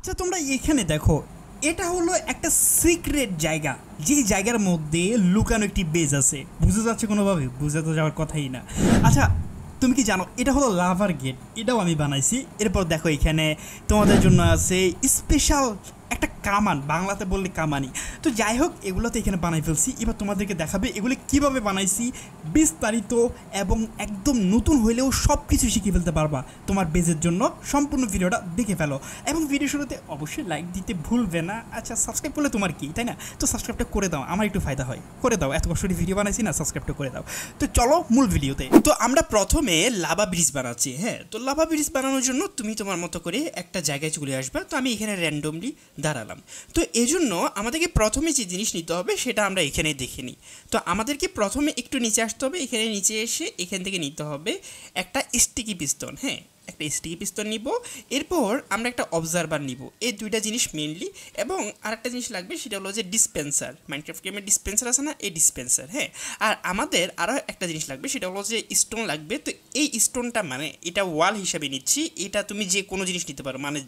আচ্ছা তোমরা এখানে দেখো, এটা হলো একটা সিক্রেট জায়গা, যে জায়গার মধ্যে লুকানো একটি বেজ আছে। বুঝে যাচ্ছে কোনোভাবে? বুঝে তো যাওয়ার কথাই না। আচ্ছা তুমি কি জানো এটা হলো লাভার গেট? এটাও আমি বানাইছি। এরপর দেখো এখানে তোমাদের জন্য আছে স্পেশাল একটা কামান, বাংলাতে বললে কামানি। তো যাই হোক, এগুলো তো এখানে বানাই ফেলছি। এবার তোমাদেরকে দেখাবে এগুলি কিভাবে বানাইছি বিস্তারিত, এবং একদম নতুন হইলেও সব কিছু শিখে ফেলতে পারবা তোমার বেজের জন্য। সম্পূর্ণ ভিডিওটা দেখে ফেলো, এবং ভিডিও শুরুতে অবশ্যই লাইক দিতে ভুলবে না। আচ্ছা সাবস্ক্রাইব করলে তোমার কি, তাই না? তো সাবস্ক্রাইবটা করে দাও, আমার একটু ফায়দা হয়। করে দাও, এত কষ্ট ভিডিও বানাইছি না, সাবস্ক্রাইবটা করে দাও। তো চলো মূল ভিডিওতে। তো আমরা প্রথমে লাভা ব্রিজ বানাচ্ছি। হ্যাঁ, তো লাভা ব্রিজ বানানোর জন্য তুমি তোমার মতো করে একটা জায়গায় চলে আসবে। তো আমি এখানে র্যান্ডমলি দাঁড়ালাম। তো এই জন্য আমাদেরকে প্রথমে যে জিনিস নিতে হবে সেটা আমরা এখানে দেখে নিই। তো আমাদেরকে প্রথমে একটু নিচে আসতে হবে। এখানে নিচে এসে এখান থেকে নিতে হবে একটা স্টিকি পিস্তন। হ্যাঁ, একটা স্টিকি পিস্তল নিব। এরপর আমরা একটা অবজারভার নিব। এই দুইটা জিনিস মেনলি, এবং আরেকটা জিনিস লাগবে, সেটা হলো যে ডিসপেন্সার। মাইনক্রাফট গেমের ডিসপেন্সার আছে না, এই ডিসপেন্সার। হ্যাঁ, আর আমাদের আরও একটা জিনিস লাগবে, সেটা হলো যে স্টোন লাগবে। তো এই স্টোনটা মানে এটা ওয়াল হিসাবে নিচ্ছি। এটা তুমি যে কোনো জিনিস নিতে পারো, মানে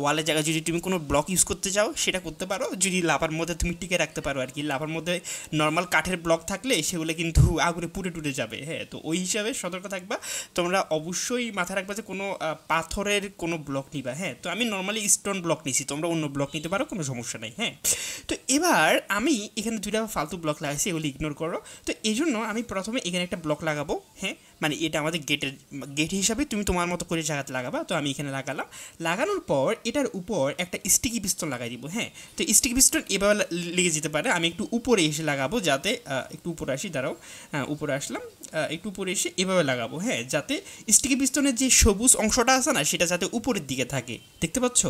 ওয়ালের জায়গায় যদি তুমি কোনো ব্লক ইউজ করতে চাও সেটা করতে পারো, যদি লাভার মধ্যে তুমি টিকে রাখতে পারো আর কি। লাভার মধ্যে নর্মাল কাঠের ব্লক থাকলে সেগুলো কিন্তু আগুনে পুড়ে টুটে যাবে। হ্যাঁ, তো ওই হিসাবে সতর্ক থাকবা। তোমরা অবশ্যই মাথায় রাখবা যে কোনো পাথরের কোনো ব্লক নিবা। হ্যাঁ, তো আমি নর্মালি স্টোন ব্লক নিছি, তোমরা অন্য ব্লক নিতে পারো, কোনো সমস্যা নেই। হ্যাঁ, তো এবার আমি এখানে দুইটা ফালতু ব্লক লাগাইছি, এগুলো ইগনোর করো। তো এই জন্য আমি প্রথমে এখানে একটা ব্লক লাগাবো। হ্যাঁ, মানে এটা আমাদের গেট হিসাবে তুমি তোমার মতো করে জায়গাতে লাগাবা। তো আমি এখানে লাগালাম। লাগানোর পর এটার উপর একটা স্টিকি পিস্তল লাগাই দিব। হ্যাঁ, তো স্টিকি পিস্তল এভাবে লেগে যেতে পারে। আমি একটু উপরে এসে লাগাবো, যাতে একটু উপরে আসি, দাঁড়াও। হ্যাঁ, উপরে আসলাম। একটু উপরে এসে এভাবে লাগাবো। হ্যাঁ, যাতে স্টিকি পিস্তনের যে সবুজ অংশটা আছে না, সেটা যাতে উপরের দিকে থাকে। দেখতে পাচ্ছ?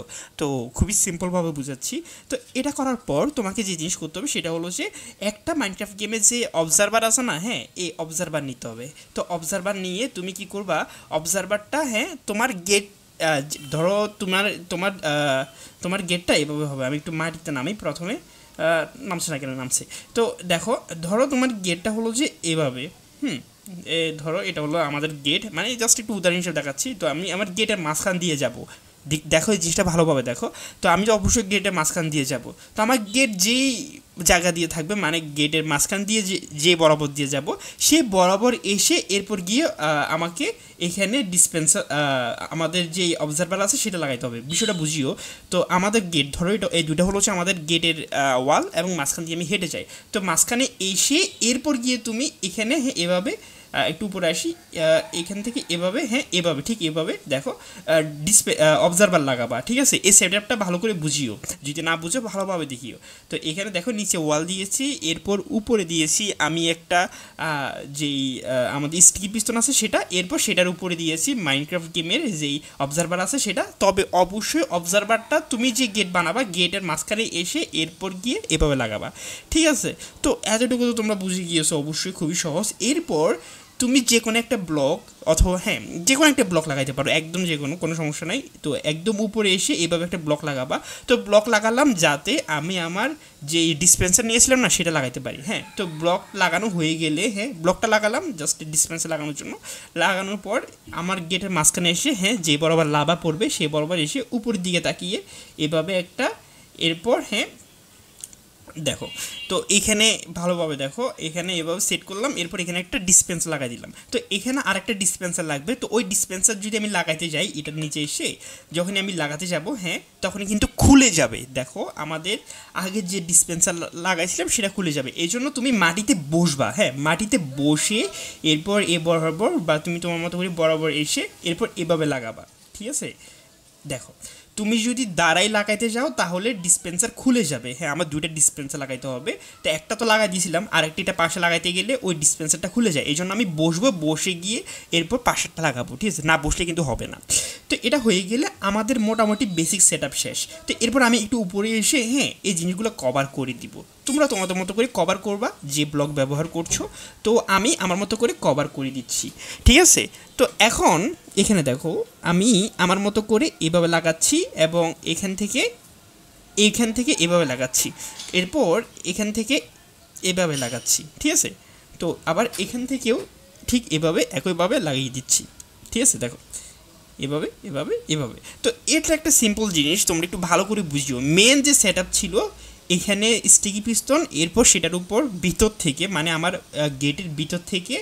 তো খুবই সিম্পলভাবে বুঝাচ্ছি। তো এটা করার পর তোমাকে যে জিনিস করতে হবে সেটা হলো যে একটা মাইনক্রাফট গেমের যে অবজারভার আছে না, হ্যাঁ, এই অবজারভার নিতে হবে। তো অবজারভার নিয়ে তুমি কি করবা, অবজারভারটা, হ্যাঁ, তোমার গেট, ধরো তোমার তোমার তোমার গেটটা এভাবে হবে। আমি একটু মাটিতে নামি প্রথমে। নামছে না কেন? নামছে। তো দেখো, ধরো তোমার গেটটা হলো যে এভাবে। ধরো এটা হলো আমাদের গেট, মানে জাস্ট একটু উদাহরণ হিসেবে দেখাচ্ছি। তো আমি আমার গেটের মাঝখান দিয়ে যাব। দেখো এই জিনিসটা ভালোভাবে দেখো। তো আমি তো অবশ্যই গেটের মাঝখান দিয়ে যাব। তো আমার গেট যেই জায়গা দিয়ে থাকবে, মানে গেটের মাঝখান দিয়ে যে বরাবর দিয়ে যাব, সে বরাবর এসে এরপর গিয়ে আমাকে এখানে ডিসপেন্সার, আমাদের যে অবজারভার আছে সেটা লাগাইতে হবে। বিষয়টা বুঝিও। তো আমাদের গেট, ধরো এটা, এই দুটো হলো হচ্ছে আমাদের গেটের ওয়াল, এবং মাঝখান দিয়ে আমি হেঁটে যাই। তো মাঝখানে এসে এরপর গিয়ে তুমি এখানে, হ্যাঁ, এভাবে একটু উপরে আসি, এখান থেকে এভাবে, হ্যাঁ, এভাবে, ঠিক এভাবে দেখো অবজারভার লাগাবা। ঠিক আছে, এই সেটআপটা ভালো করে বুঝিও, যদি না বুঝো ভালোভাবে দেখিও। তো এখানে দেখো নিচে ওয়াল দিয়েছি, এরপর উপরে দিয়েছি আমি একটা যেই আমাদের স্টিকি পিস্তন আছে সেটা, এরপর সেটার উপরে দিয়েছি মাইনক্রাফট গেমের যেই অবজারভার আছে সেটা। তবে অবশ্যই অবজারভারটা তুমি যে গেট বানাবা, গেটের মাঝখানে এসে এরপর গিয়ে এভাবে লাগাবা। ঠিক আছে, তো এতটুকু তো তোমরা বুঝে গিয়েছো, অবশ্যই খুবই সহজ। এরপর তুমি যে কোনো একটা ব্লক, অথবা হ্যাঁ, যে কোনো একটা ব্লক লাগাইতে পারো, একদম যে কোনো সমস্যা নাই। তো একদম উপরে এসে এইভাবে একটা ব্লক লাগাবা। তো ব্লক লাগালাম যাতে আমি আমার যে ডিসপেন্সার নিয়েছিলাম না সেটা লাগাইতে পারি। হ্যাঁ, তো ব্লক লাগানো হয়ে গেলে, হ্যাঁ, ব্লকটা লাগালাম জাস্ট ডিসপেন্সার লাগানোর জন্য। লাগানোর পর আমার গেটের মাঝখানে এসে, হ্যাঁ, যে বরাবর লাভা পড়বে সে বরাবর এসে উপরের দিকে তাকিয়ে এভাবে একটা, এরপর, হ্যাঁ, দেখো। তো এখানে ভালোভাবে দেখো, এখানে এভাবে সেট করলাম। এরপর এখানে একটা ডিসপেন্সার লাগাই দিলাম। তো এখানে আরেকটা ডিসপেন্সার লাগবে। তো ওই ডিসপেন্সার যদি আমি লাগাইতে যাই, এটার নিচে এসে যখনই আমি লাগাতে যাব, হ্যাঁ, তখনই কিন্তু খুলে যাবে। দেখো আমাদের আগের যে ডিসপেন্সার লাগাইছিলাম সেটা খুলে যাবে। এই জন্য তুমি মাটিতে বসবা। হ্যাঁ, মাটিতে বসে এরপর এ বরাবর, বা তুমি তোমার মতো করে বরাবর এসে এরপর এভাবে লাগাবা। ঠিক আছে, দেখো তুমি যদি দাঁড়াই লাগাইতে যাও তাহলে ডিসপেন্সার খুলে যাবে। হ্যাঁ, আমার দুইটা ডিসপেন্সার লাগাইতে হবে। তো একটা তো লাগাই দিয়েছিলাম, আরেকটা পাশে লাগাইতে গেলে ওই ডিসপেন্সারটা খুলে যায়। এই জন্য আমি বসবো, বসে গিয়ে এরপর পাশেরটা লাগাবো। ঠিক আছে, না বসলে কিন্তু হবে না। তো এটা হয়ে গেলে আমাদের মোটামুটি বেসিক সেট আপ শেষ। তো এরপর আমি একটু উপরে এসে, হ্যাঁ, এই জিনিসগুলো কভার করে দিব। তোমরা তোমাদের মতো করে কভার করবা যে ব্লক ব্যবহার করছো। তো আমি আমার মতো করে কভার করে দিচ্ছি। ঠিক আছে, তো এখন এখানে দেখো আমি আমার মতো করে এভাবে লাগাচ্ছি, এবং এখান থেকে এভাবে লাগাচ্ছি। এরপর এখান থেকে এভাবে লাগাচ্ছি। ঠিক আছে, তো আবার এখান থেকেও ঠিক এভাবে একইভাবে লাগিয়ে দিচ্ছি। ঠিক আছে, দেখো এভাবে এভাবে এভাবে। তো এটা একটা সিম্পল জিনিস, তোমরা একটু ভালো করে বুঝিও। মেন যে সেট আপ ছিল এখানে স্টিকি পিস্তন, এরপর সেটার উপর ভিতর থেকে মানে আমার গেটের ভিতর থেকে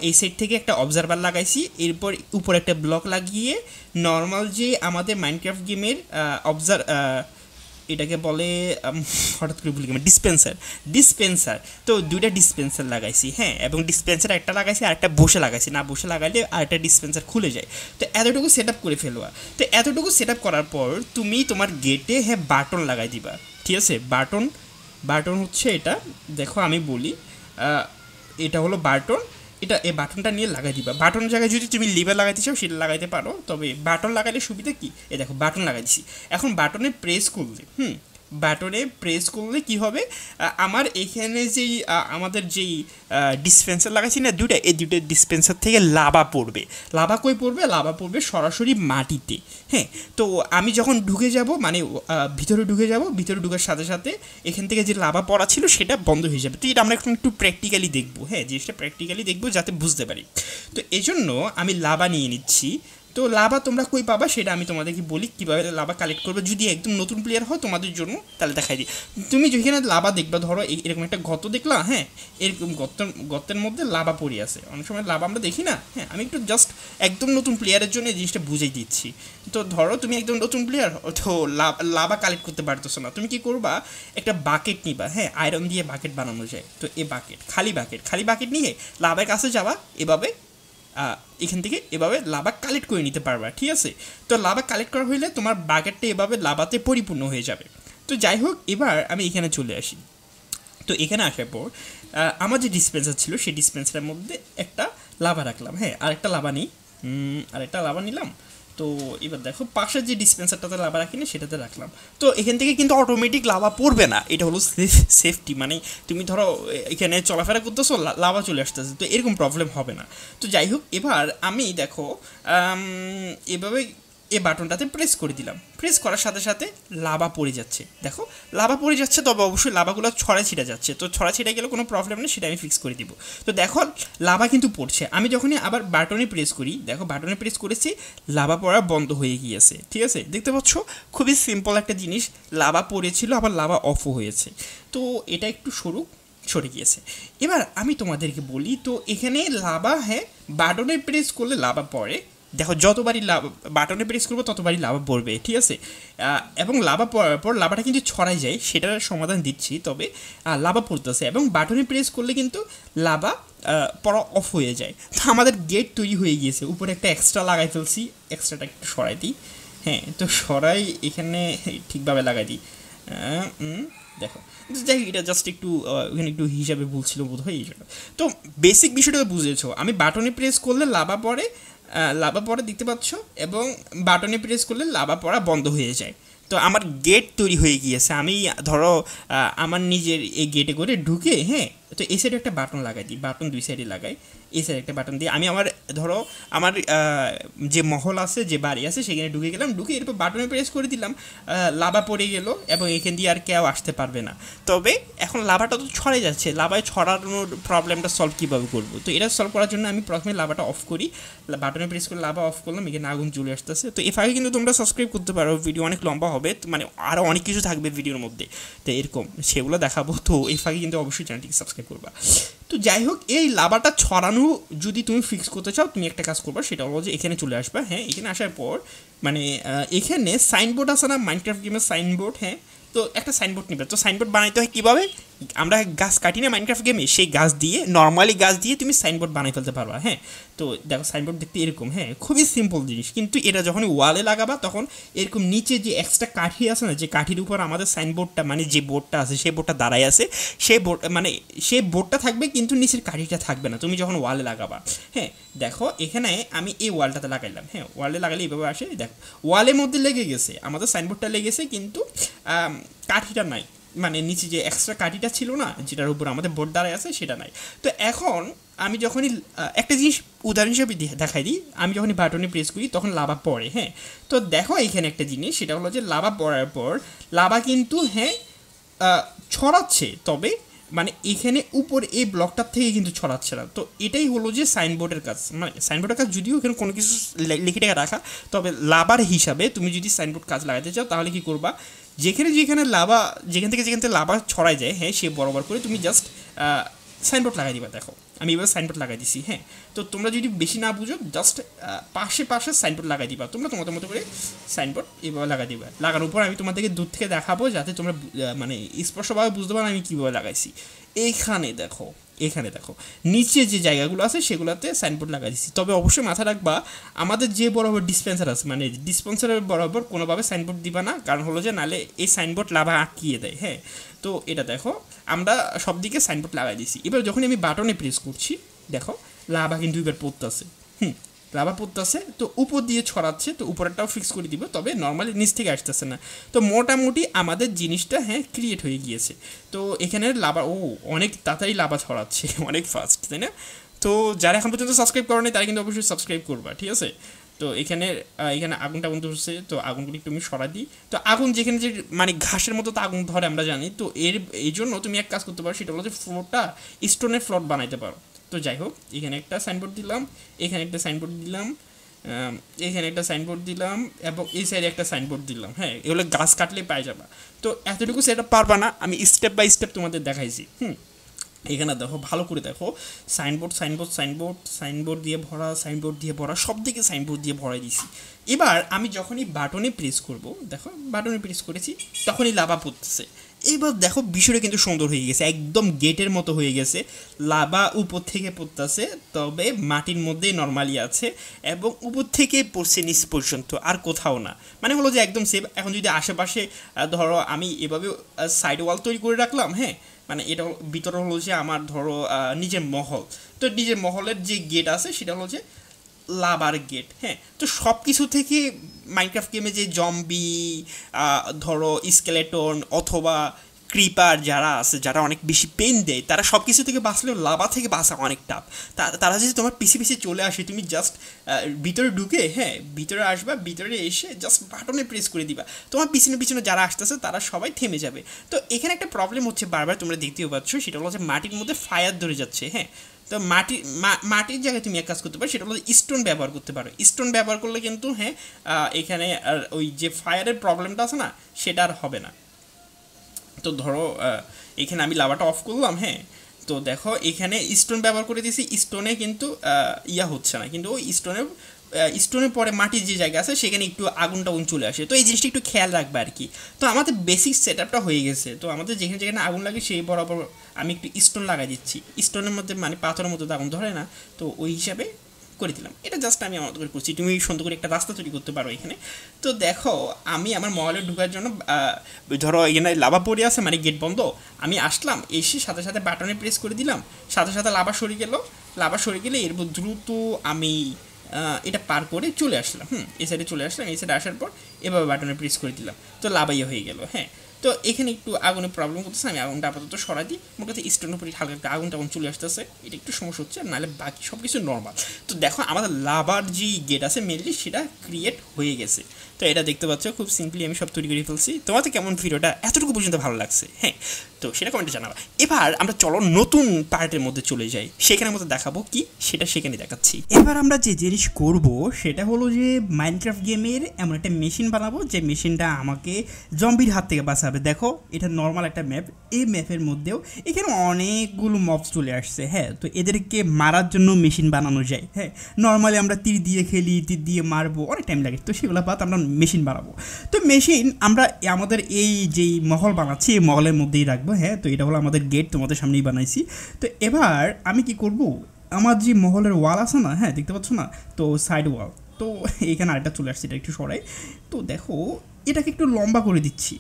এই সাইড থেকে একটা অবজারভার লাগাইছি, এরপর উপর একটা ব্লক লাগিয়ে নর্মাল যে আমাদের মাইনক্রাফট গেমের এটাকে বলে হঠাৎ করে ভুলে গেলাম, ডিসপেন্সার। তো দুইটা ডিসপেন্সার লাগাইছি, হ্যাঁ, এবং ডিসপেন্সার একটা লাগাইছি আর একটা বসে লাগাইছি, না বসে লাগাইলে আরেকটা ডিসপেন্সার খুলে যায়। তো এতটুকু সেট আপ করে ফেলবা। তো এতটুকু সেট আপ করার পর তুমি তোমার গেটে হ্যাঁ বাটন লাগাই দিবা, ঠিক আছে? বাটন হচ্ছে এটা, দেখো আমি বলি, এটা হলো বাটন। এটা এই বাটনটা নিয়ে লাগাই দিবা। বাটনের জায়গায় যদি তুমি লিভার লাগাইতে চাও সেটা লাগাইতে পারো, তবে বাটন লাগাইলে সুবিধা কি, এই দেখো বাটন লাগাই দিছি। এখন বাটনে প্রেস করলে বাটনে প্রেস করলে কি হবে, আমার এখানে যেই আমাদের যেই ডিসপেন্সার লাগাইছি না দুইটা, এই দুটো ডিসপেন্সার থেকে লাভা পড়বে। লাভা কই পড়বে? লাভা পড়বে সরাসরি মাটিতে, হ্যাঁ। তো আমি যখন ঢুকে যাব মানে ভিতরে ঢুকার সাথে সাথে এখান থেকে যে লাভা পড়া ছিল সেটা বন্ধ হয়ে যাবে। তো এটা আমরা একটু প্র্যাকটিক্যালি দেখবো, হ্যাঁ, জিনিসটা প্র্যাকটিক্যালি দেখবো যাতে বুঝতে পারি। তো এই জন্য আমি লাভা নিয়ে নিচ্ছি। তো লাভা তোমরা কই পাবা সেটা আমি তোমাদেরকে বলি, কীভাবে লাভা কালেক্ট করবে। যদি একদম নতুন প্লেয়ার হয় তোমাদের জন্য তাহলে দেখাই দিই। তুমি যেখানে লাভা দেখবা, ধরো এরকম একটা গর্ত দেখলা, হ্যাঁ, এরকম গর্তের মধ্যে লাভা পড়ে আছে। অনেক সময় লাভা আমরা দেখি না, হ্যাঁ, আমি একটু জাস্ট একদম নতুন প্লেয়ারের জন্য এই জিনিসটা বুঝাই দিচ্ছি। তো ধরো তুমি একদম নতুন প্লেয়ার, তো লাভা কালেক্ট করতে পারতেছো না, তুমি কী করবা, একটা বাকেট নিবা, হ্যাঁ, আয়রন দিয়ে বাকেট বানানো যায়। তো এই খালি বাকেট নিয়ে লাভার কাছে যাওয়া, এভাবে এখান থেকে এভাবে লাভা কালেক্ট করে নিতে পারবা, ঠিক আছে? তো লাভা কালেক্ট করা হইলে তোমার বাকেটটা এভাবে লাভাতে পরিপূর্ণ হয়ে যাবে। তো যাই হোক, এবার আমি এখানে চলে আসি। তো এখানে আসার পর আমার যে ডিসপেন্সার ছিল সেই ডিসপেন্সারের মধ্যে একটা লাভা রাখলাম, হ্যাঁ, আরেকটা লাভা নিলাম। তো এবার দেখো পাশের যে ডিসপেন্সারটাতে লাভা রাখিনি সেটাতে রাখলাম। তো এখান থেকে কিন্তু অটোমেটিক লাভা পড়বে না, এটা হলো সেফটি। মানে তুমি ধরো এখানে চলাফেরা করতেছো, লাভা চলে আসতেছে, তো এরকম প্রবলেম হবে না। তো যাই হোক, এবার আমি দেখো এভাবে এই বাটনটাতে প্রেস করে দিলাম। প্রেস করার সাথে সাথে লাভা পড়ে যাচ্ছে, দেখো লাভা পড়ে যাচ্ছে, তবে অবশ্যই লাভাগুলো ছিটা যাচ্ছে। তো ছিটা গেলে কোনো প্রবলেম নেই, সেটা আমি ফিক্স করে দিব। তো দেখো লাভা কিন্তু পড়ছে। আমি যখনই আবার বাটনে প্রেস করি, দেখো বাটনে প্রেস করেছি, লাভা পড়া বন্ধ হয়ে গিয়েছে, ঠিক আছে? দেখতে পাচ্ছ খুবই সিম্পল একটা জিনিস, লাভা পড়েছিল আবার লাভা অফও হয়েছে। তো এটা একটু সরে গিয়েছে। এবার আমি তোমাদেরকে বলি, তো এখানে লাভা, হ্যাঁ, বাটনে প্রেস করলে লাভা পড়ে। দেখো যতবারই বাটনে প্রেস করবো ততবারই লাভা পড়বে, ঠিক আছে? এবং লাভা পড়ার পর লাভাটা কিন্তু ছড়াই যায়, সেটার সমাধান দিচ্ছি। তবে লাভা পড়তেছে এবং বাটনে প্রেস করলে কিন্তু লাভা পড়া অফ হয়ে যায়। তো আমাদের গেট তৈরি হয়ে গিয়েছে, উপরে একটা এক্সট্রা লাগাই ফেলছি, এক্সট্রাটা একটু সরাই দিই, হ্যাঁ। তো সরাই এখানে ঠিকভাবে লাগাই দিই, দেখো। যাই হোক, এটা জাস্ট একটু এখানে একটু হিসাবে ভুলছিল বোধ হয়, এই জন্য। তো বেসিক বিষয়টা বুঝেছো, আমি বাটনে প্রেস করলে লাভা পড়ে দেখতে পাচ্ছ, এবং বাটনে প্রেস করলে লাভা পড়া বন্ধ হয়ে যায়। তো আমার গেট তৈরি হয়ে গিয়েছে। আমি ধরো আমার নিজের এই গেটে করে ঢুকে, হ্যাঁ, তো এই সাইডে একটা বাটন লাগাই দিই, বাটন দুই সাইডে লাগাই, এই সাইডে একটা বাটন দিয়ে আমি ধরো আমার যে মহল আছে, যে বাড়ি আছে, সেখানে ঢুকে গেলাম, ঢুকে এরপর বাটনে প্রেস করে দিলাম, লাভা পড়ে গেল এবং এখান দিয়ে আর কেউ আসতে পারবে না। তবে এখন লাভাটা তো ছড়ে যাচ্ছে, লাভায় ছড়ানোর প্রবলেমটা সলভ কীভাবে করবো? তো এটা সলভ করার জন্য আমি প্রথমে লাভাটা অফ করি, বাটনে প্রেস করে লাভা অফ করলাম, এখানে আগুন চলে আসতেছে। তো এর আগে কিন্তু তোমরা সাবস্ক্রাইব করতে পারো, ভিডিও অনেক লম্বা হবে, মানে আরও অনেক কিছু থাকবে ভিডিওর মধ্যে, তো এরকম সেগুলো দেখাবো। তো এই ফাঁকে কিন্তু অবশ্যই চ্যানেলটিকে সাবস্ক্রাইব করবা। তো যাই হোক, এই লাভাটা ছড়ানো যদি তুমি ফিক্স করতে চাও, তুমি একটা কাজ করবা, সেটা হলো যে এখানে চলে আসবা, হ্যাঁ। এখানে আসার পর মানে এখানে সাইনবোর্ড আছে না, মাইনক্রাফট গেমের সাইনবোর্ড, হ্যাঁ। তো একটা সাইনবোর্ড নিবে। তো সাইনবোর্ড বানাইতে হয় কীভাবে? আমরা গাছ কাটি না মাইনক্রাফট গেমে, সেই গাছ দিয়ে, নর্মালি গাছ দিয়ে তুমি সাইনবোর্ড বানাই ফেলতে পারবা, হ্যাঁ। তো দেখো সাইনবোর্ড দেখতে এরকম, হ্যাঁ, খুবই সিম্পল জিনিস। কিন্তু এটা যখন ওয়ালে লাগাবা তখন এরকম নিচে যে এক্সট্রা কাঠি আছে না, যে কাঠির উপর আমাদের সাইনবোর্ডটা মানে যে বোর্ডটা আছে সেই বোর্ডটা দাঁড়ায় আছে, সেই বোর্ডটা থাকবে কিন্তু নিচের কাঠিটা থাকবে না তুমি যখন ওয়ালে লাগাবা, হ্যাঁ। দেখো এখানে আমি এই ওয়ালটাতে লাগাইলাম, হ্যাঁ, ওয়ালে লাগালে এইভাবে আসে, দেখো ওয়ালের মধ্যে লেগে গেছে, আমাদের সাইনবোর্ডটা লেগেছে কিন্তু কাঠিটা নাই, মানে নিচে যে এক্সট্রা কাঠিটা ছিল না, যেটার উপর আমাদের বোর্ড দাঁড়ায় আছে, সেটা নাই। তো এখন আমি যখনই একটা জিনিস উদাহরণ হিসেবে দেখাই দিই, আমি যখনই বাটনে প্রেস করি তখন লাভা পড়ে, হ্যাঁ। তো দেখো এখানে একটা জিনিস, সেটা হলো যে লাভা পড়ার পর লাভা কিন্তু, হ্যাঁ, ছড়াচ্ছে, তবে মানে এখানে উপর এই ব্লকটার থেকে কিন্তু ছড়াচ্ছে না। তো এটাই হলো যে সাইনবোর্ডের কাজ। মানে সাইনবোর্ডের কাজ যদিও এখানে কোনো কিছু লিখে টেখে রাখা, তবে লাভার হিসাবে তুমি যদি সাইনবোর্ড কাজ লাগাতে চাও তাহলে কি করবা, যেখানে যেখানে যেখান থেকে লাভা ছড়ায় যায়, হ্যাঁ, সে বরাবর করে তুমি জাস্ট সাইনবোর্ড লাগাই দিবা। দেখো আমি এবার সাইনবোর্ড লাগাই দিছি। হ্যাঁ, তো তোমরা যদি বেশি না বুঝো জাস্ট পাশে পাশে সাইনবোর্ড লাগাই দিবা। তোমরা তোমাদের মতো করে সাইনবোর্ড এভাবে লাগাই দিবা। লাগানোর পর আমি তোমাদেরকে দূর থেকে দেখাবো যাতে তোমরা মানে স্পষ্টভাবে বুঝতে পারো আমি কীভাবে লাগাইছি। এখানে দেখো নিচে যে জায়গাগুলো আছে সেগুলোতে সাইনবোর্ড লাগাই দিচ্ছি। তবে অবশ্যই মাথায় রাখবা, আমাদের যে বরাবর ডিসপেন্সার আছে, মানে ডিসপেন্সারের বরাবর কোনোভাবে সাইনবোর্ড দিবা না, কারণ হলো যে নালে এই সাইনবোর্ড লাভা আটকিয়ে দেয়। হ্যাঁ, তো এটা দেখো আমরা সব দিকে সাইনবোর্ড লাগাই দিছি। এবার যখন আমি বাটনে প্রেস করছি দেখো লাভা কিন্তু এবার পড়তেছে। লাভা পড়তেছে, তো উপর দিয়ে ছড়াচ্ছে, তো উপরেরটাও ফিক্স করে দিব, তবে নর্মালি নিচ থেকে আসতেছে না। তো মোটামুটি আমাদের জিনিসটা হ্যাঁ ক্রিয়েট হয়ে গিয়েছে। তো এখানে লাভা অনেক তাড়াতাড়ি লাভা ছড়াচ্ছে, অনেক ফাস্ট, তাই না? তো যারা এখন পর্যন্ত সাবস্ক্রাইব করেনি তারা কিন্তু অবশ্যই সাবস্ক্রাইব করবা, ঠিক আছে? তো এখানে আগুন ধরছে, তো আগুনগুলি একটু আমি সরা দিই। তো আগুন যেখানে যে মানে ঘাসের মতো তো আগুন ধরে আমরা জানি, তো এই জন্য তুমি এক কাজ করতে পারো, সেটা হলো যে ফ্লোরটা স্টোনের ফ্লোর বানাইতে পারো। তো যাই হোক, এখানে একটা সাইনবোর্ড দিলাম, এখানে একটা সাইনবোর্ড দিলাম, এখানে একটা সাইনবোর্ড দিলাম, এবং এই সাইডে একটা সাইনবোর্ড দিলাম। হ্যাঁ, এগুলো গাছ কাটলে পাই যাবা। তো এতটুকু সেটা পারবা না, আমি স্টেপ বাই স্টেপ তোমাদের দেখাইছি। এখানে দেখো, ভালো করে দেখো, সাইনবোর্ড দিয়ে ভরা, সব দিকে সাইনবোর্ড দিয়ে ভরাই দিছি। এবার আমি যখনই বাটনে প্রেস করব, দেখো বাটনে প্রেস করেছি, তখনই লাভা পড়তেছে। এবার দেখো বিষয়টা কিন্তু সুন্দর হয়ে গেছে, একদম গেটের মতো হয়ে গেছে। লাভা উপর থেকে পড়তেছে, তবে মাটির মধ্যে নর্মালি আছে, এবং উপর থেকে পড়ছে নিচ পর্যন্ত, আর কোথাও না। মানে হলো যে একদম সেফ। এখন যদি আশেপাশে ধরো আমি এভাবে সাইড ওয়াল তৈরি করে রাখলাম, হ্যাঁ, মানে এটা ভিতরে হলো যে আমার ধরো নিজের মহল, তো নিজের মহলের যে গেট আছে সেটা হলো যে লাভার গেট। হ্যাঁ, তো সব কিছু থেকে মাইনক্রাফট গেমে যে জম্বি, ধরো স্কেলেটন অথবা ক্রিপার যারা আছে, যারা অনেক বেশি পেন দেয়, তারা সব কিছু থেকে বাঁচলেও লাভা থেকে বাঁচা অনেক টাফ। তারা যদি তোমার পিছিয়ে চলে আসে, তুমি জাস্ট ভিতরে ঢুকে, হ্যাঁ, ভিতরে আসবা, ভিতরে এসে জাস্ট বাটনে প্রেস করে দিবা, তোমার পিছনে যারা আসতেছে তারা সবাই থেমে যাবে। তো এখানে একটা প্রবলেম হচ্ছে, বারবার তোমরা দেখতেও পাচ্ছ, সেটা হলো যে মাটির মধ্যে ফায়ার ধরে যাচ্ছে। হ্যাঁ, তো মাটির জায়গায় তুমি এক কাজ করতে পারো, সেটা হলো স্টোন ব্যবহার করতে পারো। স্টোন ব্যবহার করলে কিন্তু হ্যাঁ এখানে আর ওই যে ফায়ারের প্রবলেমটা আছে না, সেটা আর হবে না। তো ধরো এখানে আমি লাভাটা অফ করলাম। হ্যাঁ, তো দেখো এখানে স্টোন ব্যবহার করে দিয়েছি, স্টোনে কিন্তু হচ্ছে না, কিন্তু ওই স্টোনের পরে মাটির যে জায়গা আছে সেখানে একটু আগুন চলে আসে। তো এই জিনিসটা একটু খেয়াল রাখবে আর কি। তো আমাদের বেসিক সেট আপটা হয়ে গেছে। তো আমাদের যেখানে যেখানে আগুন লাগে সেই বরাবর আমি একটু স্টোন লাগাই দিচ্ছি। স্টোনের মধ্যে মানে পাথরের মধ্যে আগুন ধরে না, তো ওই হিসাবে করে দিলাম। এটা জাস্ট আমি আমার করে করছি, তুমি সুন্দর করে একটা রাস্তা তৈরি করতে পারো এখানে। তো দেখো আমি আমার মহলে ঢোকার জন্য ধরো এখানে লাভা পড়ে আছে, মানে গেট বন্ধ, আমি আসলাম, এসে সাথে সাথে বাটনে প্রেস করে দিলাম, সাথে সাথে লাভা সরে গেলে এরপর দ্রুত আমি এটা পার করে চলে আসলাম। এই সাইডে চলে আসলাম, এই সাইডে আসার পর এভাবে বাটনে প্রেস করে দিলাম, তো লাভাই হয়ে গেল। হ্যাঁ, তো এখানে একটু আগুনের প্রবলেম করতেছে, আমি আগুনটা আপাতত সরাই দিই। মোট কথা স্টোনের উপরে হালকা একটা আগুন চলে আসতেছে, এটা একটু সমস্যা হচ্ছে, নাহলে বাকি সব কিছু নর্মাল। তো দেখো আমাদের লাভার যে গেট আছে মেনলি সেটা ক্রিয়েট হয়ে গেছে। তো এটা দেখতে পাচ্ছ খুব সিম্পলি আমি সব তৈরি করে ফেলছি। তোমাদের কেমন ভিডিওটা এতটুকু পর্যন্ত ভালো লাগছে, হ্যাঁ, তো সেটা কমেন্টে জানাবা। এবার আমরা চলো নতুন পার্টের মধ্যে চলে যাই, সেখানের মধ্যে দেখাবো কি সেটা সেখানে দেখাচ্ছি। এবার আমরা যে জিনিস করব সেটা হলো যে মাইনক্রাফট গেমের এমন একটা মেশিন বানাবো যে মেশিনটা আমাকে জম্বির হাত থেকে বাঁচাবে। দেখো এটা নর্মাল একটা ম্যাপ, এই ম্যাপের মধ্যেও এখানে অনেকগুলো মবস চলে আসছে। হ্যাঁ, তো এদেরকে মারার জন্য মেশিন বানানো যায়। হ্যাঁ, নর্মালি আমরা তীর দিয়ে খেলি, তীর দিয়ে মারবো, অনেক টাইম লাগে, তো সেগুলো বাদ আমরা মেশিন বানাবো। তো মেশিন আমরা আমাদের এই যেই মহল বানাচ্ছি এই মহলের মধ্যেই রাখবো। হ্যাঁ, তো এটা হলো আমাদের গেট, তোমাদের সামনেই বানাইছি। তো এবার আমি কি করব, আমার যে মহলের ওয়াল আছে না, হ্যাঁ দেখতে পাচ্ছ না, তো সাইড ওয়াল, তো এইখানে আরেকটা চলে আসছে, এটা একটু সরাই। তো দেখো এটাকে একটু লম্বা করে দিচ্ছি।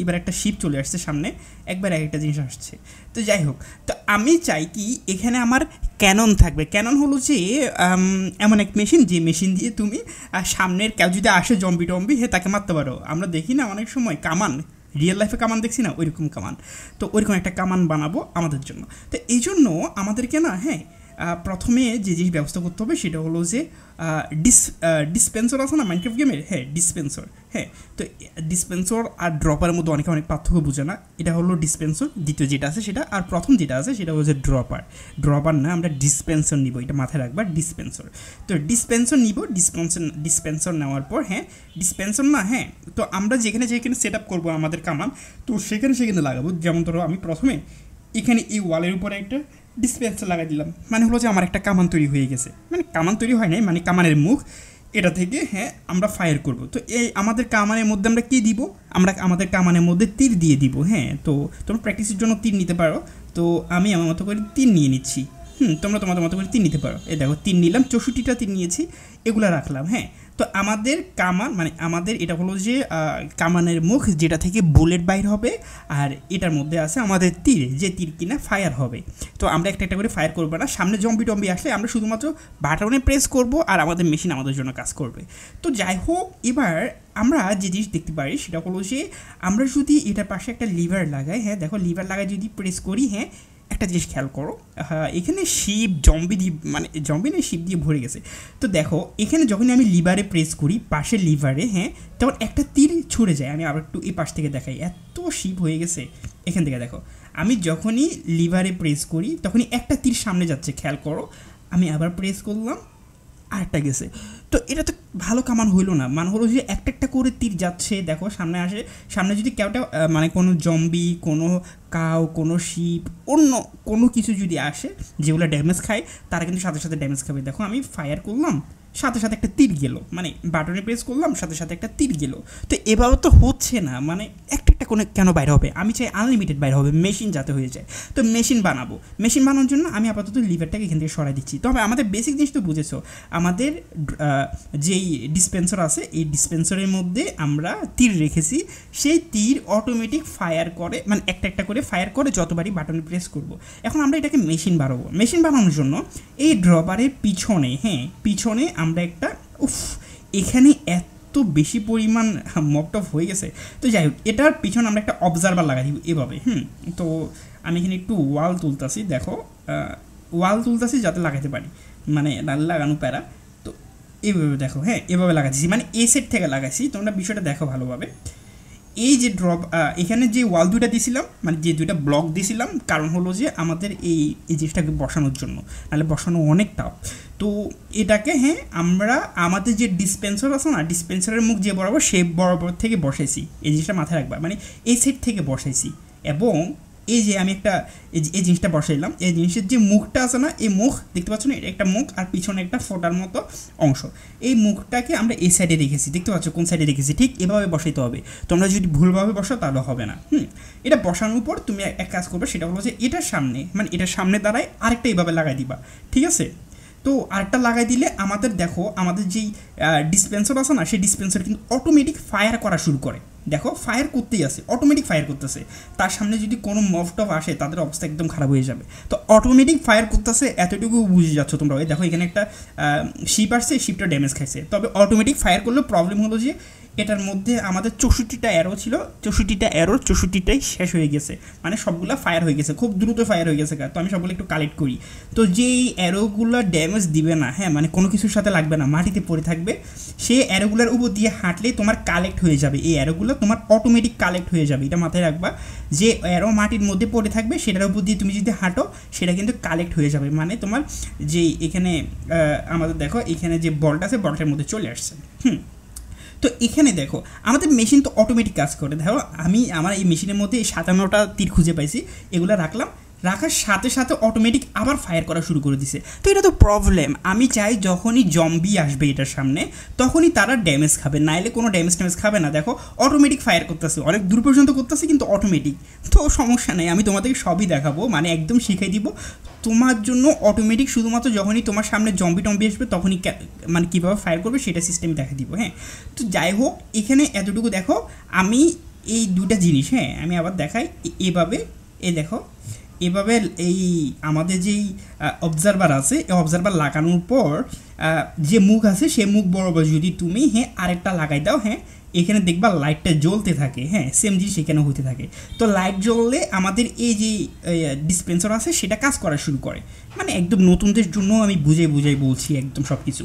এবার একটা শিপ চলে আসছে সামনে, একবার এক একটা জিনিস আসছে। তো যাই হোক, তো আমি চাই কি এখানে আমার ক্যানন থাকবে। ক্যানন হলো যে এমন এক মেশিন, যে মেশিন দিয়ে তুমি সামনের কেউ যদি আসে জম্বি টম্বি, হ্যাঁ তাকে মারতে পারো। আমরা দেখি না অনেক সময় কামান, রিয়েল লাইফে কামান দেখছি না, ওইরকম কামান। তো ওইরকম একটা কামান বানাবো আমাদের জন্য। তো এই জন্য আমাদেরকে না, হ্যাঁ প্রথমে যে জিনিস ব্যবস্থা করতে হবে সেটা হলো যে ডিসপেন্সর আছে না মাইনক্রাফট গেমের, হ্যাঁ ডিসপেন্সর, হ্যাঁ। তো ডিসপেন্সর আর ড্রপারের মধ্যে অনেক পার্থক্য বোঝে না। এটা হলো ডিসপেন্সর, দ্বিতীয় যেটা আছে সেটা, আর প্রথম যেটা আছে সেটা হচ্ছে ড্রপার না, আমরা ডিসপেন্সর নিব, এটা মাথায় রাখবা, ডিসপেন্সর। তো ডিসপেন্সর নিব, ডিসপেন্সর নেওয়ার পর হ্যাঁ ডিসপেন্সর না, হ্যাঁ তো আমরা যেখানে সেট আপ করবো আমাদের কামান, তো সেখানে লাগাবো। যেমন ধরো আমি প্রথমে এখানে এই ওয়ালের উপরে একটা ডিসপেন্সার লাগাই দিলাম, মানে হলো যে আমার একটা কামান তৈরি হয়ে গেছে, মানে কামান তৈরি হয় নাই, মানে কামানের মুখ, এটা থেকে হ্যাঁ আমরা ফায়ার করব। তো এই আমাদের কামানের মধ্যে আমরা কী দিব, আমরা আমাদের কামানের মধ্যে তীর দিয়ে দিব, হ্যাঁ। তো তোমরা প্র্যাকটিসের জন্য তীর নিতে পারো, তো আমি আমার মতো করে তীর নিয়ে নিচ্ছি, তোমরা তোমাদের মতো করে তীর নিতে পারো। এই দেখো তীর নিলাম, 64টা তীর নিয়েছি, এগুলো রাখলাম, হ্যাঁ। তো আমাদের কামান মানে আমাদের এটা হলো যে কামানের মুখ যেটা থেকে বুলেট বাইর হবে, আর এটার মধ্যে আছে আমাদের তীর, যে তীর কিনা ফায়ার হবে। তো আমরা একটা করে ফায়ার করবো না, সামনে জম্বি আসলে আমরা শুধুমাত্র বাটনে প্রেস করব আর আমাদের মেশিন আমাদের জন্য কাজ করবে। তো যাই হোক, এবার আমরা যে জিনিস দেখতে পারি সেটা হলো যে আমরা যদি এটার পাশে একটা লিভার লাগাই, হ্যাঁ দেখো লিভার লাগাই যদি প্রেস করি, হ্যাঁ একটা জিনিস খেয়াল করো, এখানে শিপ জম্বি দিয়ে, মানে জম্বি না শিপ দিয়ে ভরে গেছে। তো দেখো এখানে যখনই আমি লিভারে প্রেস করি, পাশের লিভারে, হ্যাঁ তখন একটা তীর ছুড়ে যায়। আমি আবার একটু এই পাশ থেকে দেখাই, এত শিপ হয়ে গেছে। এখান থেকে দেখো আমি যখনই লিভারে প্রেস করি তখনই একটা তীর সামনে যাচ্ছে, খেয়াল করো। আমি আবার প্রেস করলাম, আরেকটা গেছে। তো এটা তো ভালো কামান হইলো না, মানে হলো যে একটা করে তীর যাচ্ছে, দেখো সামনে আসে, সামনে যদি কেউটা মানে কোনো জম্বি, কোনো কাউ, কোনো শিপ, অন্য কোনো কিছু যদি আসে যেগুলো ড্যামেজ খায়, তারা কিন্তু সাথে সাথে ড্যামেজ খাবে। দেখো আমি ফায়ার করলাম, সাথে সাথে একটা তীর গেল, মানে বাটনে প্রেস করলাম সাথে সাথে একটা তীর গেল। তো এভাবে তো হচ্ছে না, মানে একটা কোনো কেন বাইরে হবে, আমি চাই আনলিমিটেড বাইরে হবে, মেশিন যাতে হয়ে যায়। তো মেশিন বানাবো, মেশিন বানানোর জন্য আমি আপাতত লিভারটাকে এখান থেকে সরাই দিচ্ছি। তবে আমাদের বেসিক জিনিস তো বুঝেছো, আমাদের যেই ডিসপেন্সর আছে এই ডিসপেন্সরের মধ্যে আমরা তীর রেখেছি, সেই তীর অটোমেটিক ফায়ার করে, মানে একটা করে ফায়ার করে যতবারই বাটনে প্রেস করব। এখন আমরা এটাকে মেশিন বানাবো। মেশিন বানানোর জন্য এই ড্রপারের পিছনে, হ্যাঁ পিছনে আমরা একটা এখানে এত বেশি পরিমাণ মপটপ হয়ে গেছে। তো যাই হোক, এটার পিছনে আমরা একটা অবজারভার লাগাই দিব এভাবে। তো আমি এখানে একটু ওয়াল তুলতাছি, দেখো ওয়াল তুলতাছি যাতে লাগাতে পারি, মানে লাগানো প্যারা। তো এইভাবে দেখো, হ্যাঁ এভাবে লাগাচ্ছি, মানে এই সেট থেকে লাগাইছি, তোমরা বিষয়টা দেখো ভালোভাবে। এই যে ড্রপ এখানে যে ওয়াল দুইটা দিয়েছিলাম, মানে যে দুইটা ব্লক দিয়েছিলাম, কারণ হলো যে আমাদের এই জিনিসটাকে বসানোর জন্য, নাহলে বসানো অনেক টাফ। তো এটাকে হ্যাঁ আমরা আমাদের যে ডিসপেন্সার আছে না, ডিসপেন্সারের মুখ যে বরাবর সে বরাবর থেকে বসাইছি, এই জিনিসটা মাথায় রাখবা, মানে এই সেট থেকে বসাইছি। এবং এই যে আমি একটা এই জিনিসটা বসাইলাম, এই জিনিসের যে মুখটা আছে না, এই মুখ দেখতে পাচ্ছ না, একটা মুখ আর পিছনে একটা ফোটার মতো অংশ, এই মুখটাকে আমরা এই সাইডে রেখেছি, দেখতে পাচ্ছ কোন সাইডে রেখেছি, ঠিক এভাবে বসাইতে হবে। তোমরা যদি ভুলভাবে বসাও তাহলে হবে না। এটা বসানোর পর তুমি এক কাজ করবে, সেটা হলো যে এটার সামনে, মানে এটার সামনে দাঁড়ায় আরেকটা এইভাবে লাগাই দিবা, ঠিক আছে। তো আরেকটা লাগাই দিলে আমাদের দেখো আমাদের যেই ডিসপেন্সার আছে না, সেই ডিসপেন্সার কিন্তু অটোমেটিক ফায়ার করা শুরু করে। দেখো ফায়ার করতেই আছে, অটোমেটিক ফায়ার করতেছে। তার সামনে যদি কোনো মফটফ আসে তাদের অবস্থা একদম খারাপ হয়ে যাবে। তো অটোমেটিক ফায়ার করতেছে, এতটুকু বুঝে যাচ্ছ তোমরা। দেখো এখানে একটা শিপ আসছে, শিপটা ড্যামেজ খাইছে। তবে অটোমেটিক ফায়ার করলে প্রবলেম হলো যে এটার মধ্যে আমাদের 64টা অ্যারো ছিল, 64টা অ্যারো 64টাই শেষ হয়ে গেছে, মানে সবগুলো ফায়ার হয়ে গেছে, খুব দ্রুত ফায়ার হয়ে গেছে। তো আমি সবগুলো একটু কালেক্ট করি। তো যেই অ্যারোগুলো ড্যামেজ দিবে না, হ্যাঁ মানে কোনো কিছুর সাথে লাগবে না, মাটিতে পড়ে থাকবে, সেই অ্যারোগুলোর উপর দিয়ে হাঁটলেই তোমার কালেক্ট হয়ে যাবে, এই অ্যারোগুলো তোমার অটোমেটিক কালেক্ট হয়ে যাবে। এটা মাথায় রাখবা, যে অ্যারো মাটির মধ্যে পড়ে থাকবে সেটার উপর দিয়ে তুমি যদি হাঁটো সেটা কিন্তু কালেক্ট হয়ে যাবে, মানে তোমার যে এখানে আমাদের দেখো এখানে যে বলটা আছে বলটার মধ্যে চলে আসছে। তো এখানে দেখো আমাদের মেশিন তো অটোমেটিক কাজ করে। দেখো আমি আমার এই মেশিনের মধ্যে 57টা তীর খুঁজে পাইছি, এগুলো রাখলাম, রাখার সাথে সাথে অটোমেটিক আবার ফায়ার করা শুরু করে দিছে। তো এটা তো প্রবলেম। আমি চাই যখনই জম্বি আসবে এটার সামনে তখনই তারা ড্যামেজ খাবে, নাইলে কোনো ড্যামেজ খাবে না। দেখো অটোমেটিক ফায়ার করতেছে, অনেক দূর পর্যন্ত করতেছে কিন্তু অটোমেটিক। তো সমস্যা নেই, আমি তোমাদেরকে সবই দেখাবো, মানে একদম শিখিয়ে দিব তোমার জন্য। অটোমেটিক শুধুমাত্র যখনই তোমার সামনে জম্বি আসবে তখনই মানে কীভাবে ফায়ার করবে সেটা সিস্টেম দেখা দিব। হ্যাঁ তো যাই হোক, এখানে এতটুকু দেখো আমি এই দুইটা জিনিস, হ্যাঁ আমি আবার দেখাই এভাবে। দেখো এভাবে এই আমাদের যেই অবজারভার আছে, এই অবজারভার লাগানোর পর যে মুখ আছে সেই মুখ বরাবর যদি তুমি আরেকটা লাগাই দাও, এখানে দেখবা লাইটটা জ্বলতে থাকে, হ্যাঁ সেম জিনিস এখানে হতে থাকে। তো লাইট জ্বললে আমাদের এই যে ডিসপেন্সার আছে সেটা কাজ করা শুরু করে, মানে একদম নতুনদের জন্য আমি বুঝাই বলছি একদম সব কিছু।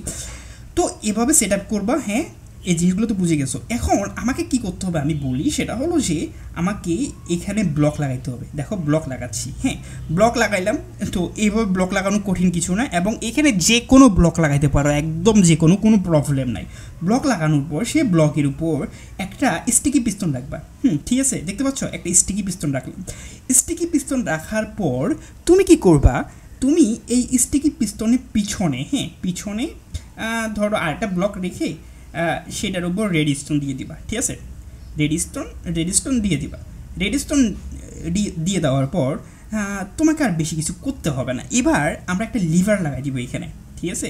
তো এভাবে সেট আপ করবা, হ্যাঁ এই জিনিসগুলো তো বুঝে গেছো। এখন আমাকে কি করতে হবে আমি বলি, সেটা হলো যে আমাকে এখানে ব্লক লাগাইতে হবে। দেখো ব্লক লাগাচ্ছি, হ্যাঁ ব্লক লাগাইলাম। তো এইভাবে ব্লক লাগানো কঠিন কিছু না, এবং এখানে যে কোনো ব্লক লাগাইতে পারো, একদম যে কোনো প্রবলেম নাই। ব্লক লাগানোর পর সেই ব্লকের উপর একটা স্টিকি পিস্টন রাখবা। ঠিক আছে, দেখতে পাচ্ছ একটা স্টিকি পিস্টন রাখলাম। স্টিকি পিস্টন রাখার পর তুমি কি করবা, তুমি এই স্টিকি পিস্টনের পিছনে, হ্যাঁ পিছনে ধরো আরেকটা ব্লক রেখে সেটার উপর রেডস্টোন দিয়ে দিবা। ঠিক আছে, রেডস্টোন দিয়ে দিবা। রেডস্টোন দিয়ে দেওয়ার পর তোমাকে আর বেশি কিছু করতে হবে না। এবার আমরা একটা লিভার লাগাই দিব এখানে। ঠিক আছে,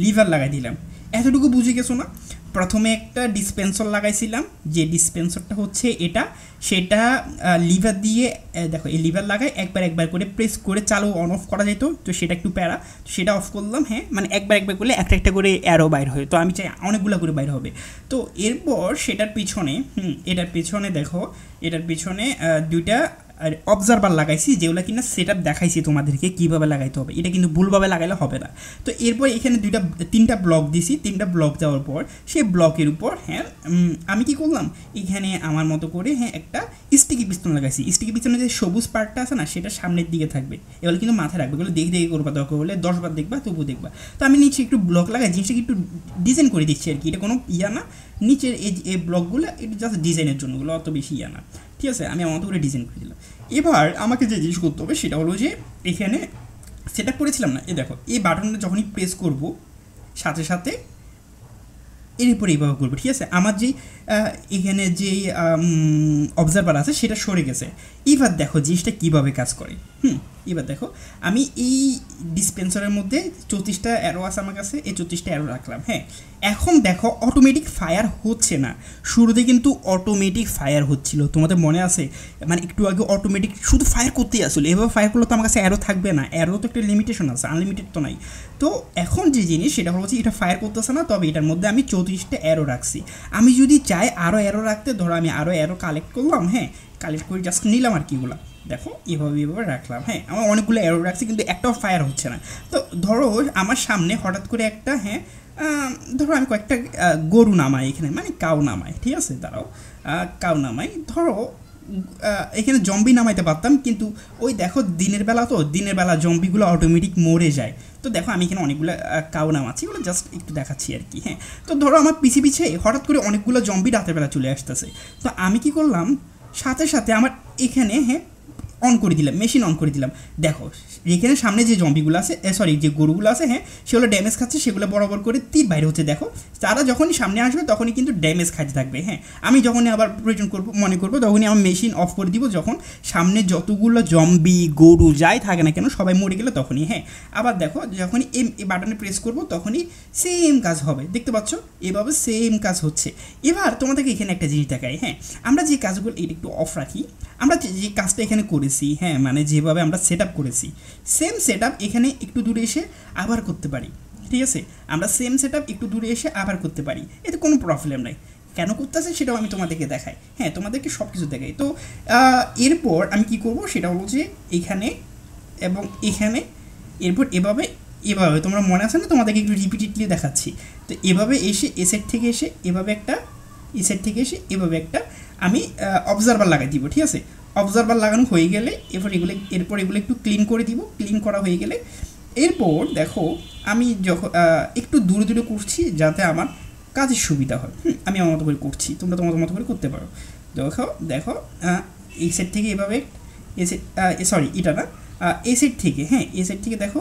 লিভার লাগাই দিলাম। এতটুকু বুঝে গেছো না? প্রথমে একটা ডিসপেন্সর লাগাইছিলাম, যে ডিসপেন্সরটা হচ্ছে এটা, সেটা লিভার দিয়ে দেখো এই লিভার লাগাই একবার করে প্রেস করে চালু অন অফ করা যেত। তো সেটা একটু প্যারা, তো সেটা অফ করলাম। হ্যাঁ মানে একবার করলে একটা করে অ্যারো বাইর হয়, তো আমি চাই অনেকগুলো করে বাইর হবে। তো এরপর সেটার পিছনে এটার পিছনে দেখো, এটার পিছনে দুইটা আর অবজারভার লাগাইছি, যেগুলো কিনা সেট আপ দেখাইছি তোমাদেরকে কীভাবে লাগাইতে হবে। এটা কিন্তু ভুলভাবে লাগাইলে হবে না। তো এরপর এখানে তিনটা ব্লক দিছি। তিনটা ব্লক দেওয়ার পর সেই ব্লকের উপর হ্যাঁ আমি কি করলাম, এখানে আমার মতো করে হ্যাঁ একটা স্টিকি পিস্টন লাগাইছি। স্টিকি পিস্টনের যে সবুজ পার্টটা আছে না, সেটা সামনের দিকে থাকবে। এগুলো কিন্তু মাথায় রাখবে, এগুলো দেখে করবা, দরকার হলে 10 বার দেখবা তবু দেখবা। তো আমি নিচে একটু ব্লক লাগাই, জিনিসটাকে একটু ডিজাইন করে দিচ্ছি আর কি। এটা কোনো ইয়া না, নিচের এই ব্লকগুলো একটু জাস্ট ডিজাইনের জন্য, ওগুলো অত বেশি ইয়া না। ঠিক আছে, আমি আমার মতো করে ডিজাইন করে দিলাম। এবার আমাকে যে জিনিস করতে হবে সেটা হলো যে এখানে সেট আপ করেছিলাম না, দেখো এই বাটনটা যখনই প্রেস করব সাথে সাথে এর উপরে এইভাবে করবো। ঠিক আছে, আমার যেই এখানে যেই অবজারভার আছে সেটা সরে গেছে। এবার দেখো জিনিসটা কীভাবে কাজ করে। এবার দেখো আমি এই ডিসপেন্সারের মধ্যে 34টা অ্যারো আছে আমার কাছে, এই 34টা অ্যারো রাখলাম। হ্যাঁ এখন দেখো অটোমেটিক ফায়ার হচ্ছে না, শুরুতে কিন্তু অটোমেটিক ফায়ার হচ্ছিল, তোমাদের মনে আছে? মানে একটু আগে অটোমেটিক শুধু ফায়ার করতেই আসলে। এভাবে ফায়ার করলে তো আমার কাছে অ্যারো থাকবে না, অ্যারো তো একটা লিমিটেশন আছে, আনলিমিটেড তো নাই। তো এখন যে জিনিস সেটা হচ্ছে এটা ফায়ার করতেছে না, তবে এটার মধ্যে আমি 34টা অ্যারো রাখছি। আমি যদি চাই আরও অ্যারো রাখতে, ধরো আমি আরও অ্যারো কালেক্ট করলাম, হ্যাঁ কালেক্ট করে জাস্ট নিলাম আর কিগুলো, দেখো এভাবে রাখলাম। হ্যাঁ আমার অনেকগুলো অ্যারো রাখছি কিন্তু একটাও ফায়ার হচ্ছে না। তো ধরো আমার সামনে হঠাৎ করে একটা হ্যাঁ ধরো আমি কয়েকটা গরু নামাই এখানে, মানে কাউ নামাই। ঠিক আছে, দাঁড়াও কাউ নামাই। ধরো এখানে জম্বি নামাইতে পারতাম, কিন্তু ওই দেখো দিনের বেলা জম্বিগুলো অটোমেটিক মরে যায়। তো দেখো আমি এখানে অনেকগুলো কাউ নামাচ্ছি, ওগুলো জাস্ট একটু দেখাচ্ছি আর কি। হ্যাঁ তো ধরো আমার পিছে হঠাৎ করে অনেকগুলো জম্বি রাতের বেলা চলে আসতেছে। তো আমি কি করলাম, সাথে সাথে আমার এখানে হ্যাঁ অন করে দিলাম, মেশিন অন করে দিলাম। দেখো এখানে সামনে যে জম্বিগুলো আছে, যে গরুগুলো আছে, হ্যাঁ সেগুলো ড্যামেজ খাচ্ছে, সেগুলো বরাবর করে তীর বাইরে হচ্ছে। দেখো তারা যখনই সামনে আসবে তখনই কিন্তু ড্যামেজ খাইতে থাকবে। হ্যাঁ আমি যখনই আবার প্রয়োজন মনে করবো তখনই আমার মেশিন অফ করে দিব, যখন সামনে যতগুলো জম্বি গরু যাই থাকে না কেন সবাই মরে গেলে তখনই। হ্যাঁ আবার দেখো যখনই এই বাটনে প্রেস করব তখনই সেম কাজ হবে, দেখতে পাচ্ছ এভাবে সেম কাজ হচ্ছে। এবার তোমাদেরকে এখানে একটা জিনিস দেখাই। হ্যাঁ আমরা যে কাজগুলো এটা একটু অফ রাখি, আমরা যে কাজটা এখানে করেছি, হ্যাঁ মানে যেভাবে আমরা সেট আপ করেছি, সেম সেট আপ এখানে একটু দূরে এসে আবার করতে পারি। ঠিক আছে, আমরা সেম সেট আপ একটু দূরে এসে আবার করতে পারি, এতে কোনো প্রবলেম নাই। কেন করতেছে সেটাও আমি তোমাদেরকে দেখাই, হ্যাঁ তোমাদেরকে সব কিছু দেখাই। তো এরপর আমি কি করব সেটা হলো যে এখানে এবং এখানে, এরপর এভাবে তোমরা মনে আছে না, তোমাদেরকে একটু রিপিটেডলি দেখাচ্ছি। তো এভাবে এসে এ সেট থেকে এসে এভাবে একটা, এ সেট থেকে এসে এভাবে একটা আমি অবজারভার লাগাই দিব। ঠিক আছে, অবজারভার লাগানো হয়ে গেলে এরপর এগুলো একটু ক্লিন করে দিব। ক্লিন করা হয়ে গেলে এরপর দেখো আমি যখন একটু দূরে করছি যাতে আমার কাজের সুবিধা হয়। আমি আমার মতো করে করছি, তোমরা তোমাদের মতো করে করতে পারো। দেখো এই সেট থেকে এভাবে এটা না, এই সেট থেকে, হ্যাঁ এই সেট থেকে দেখো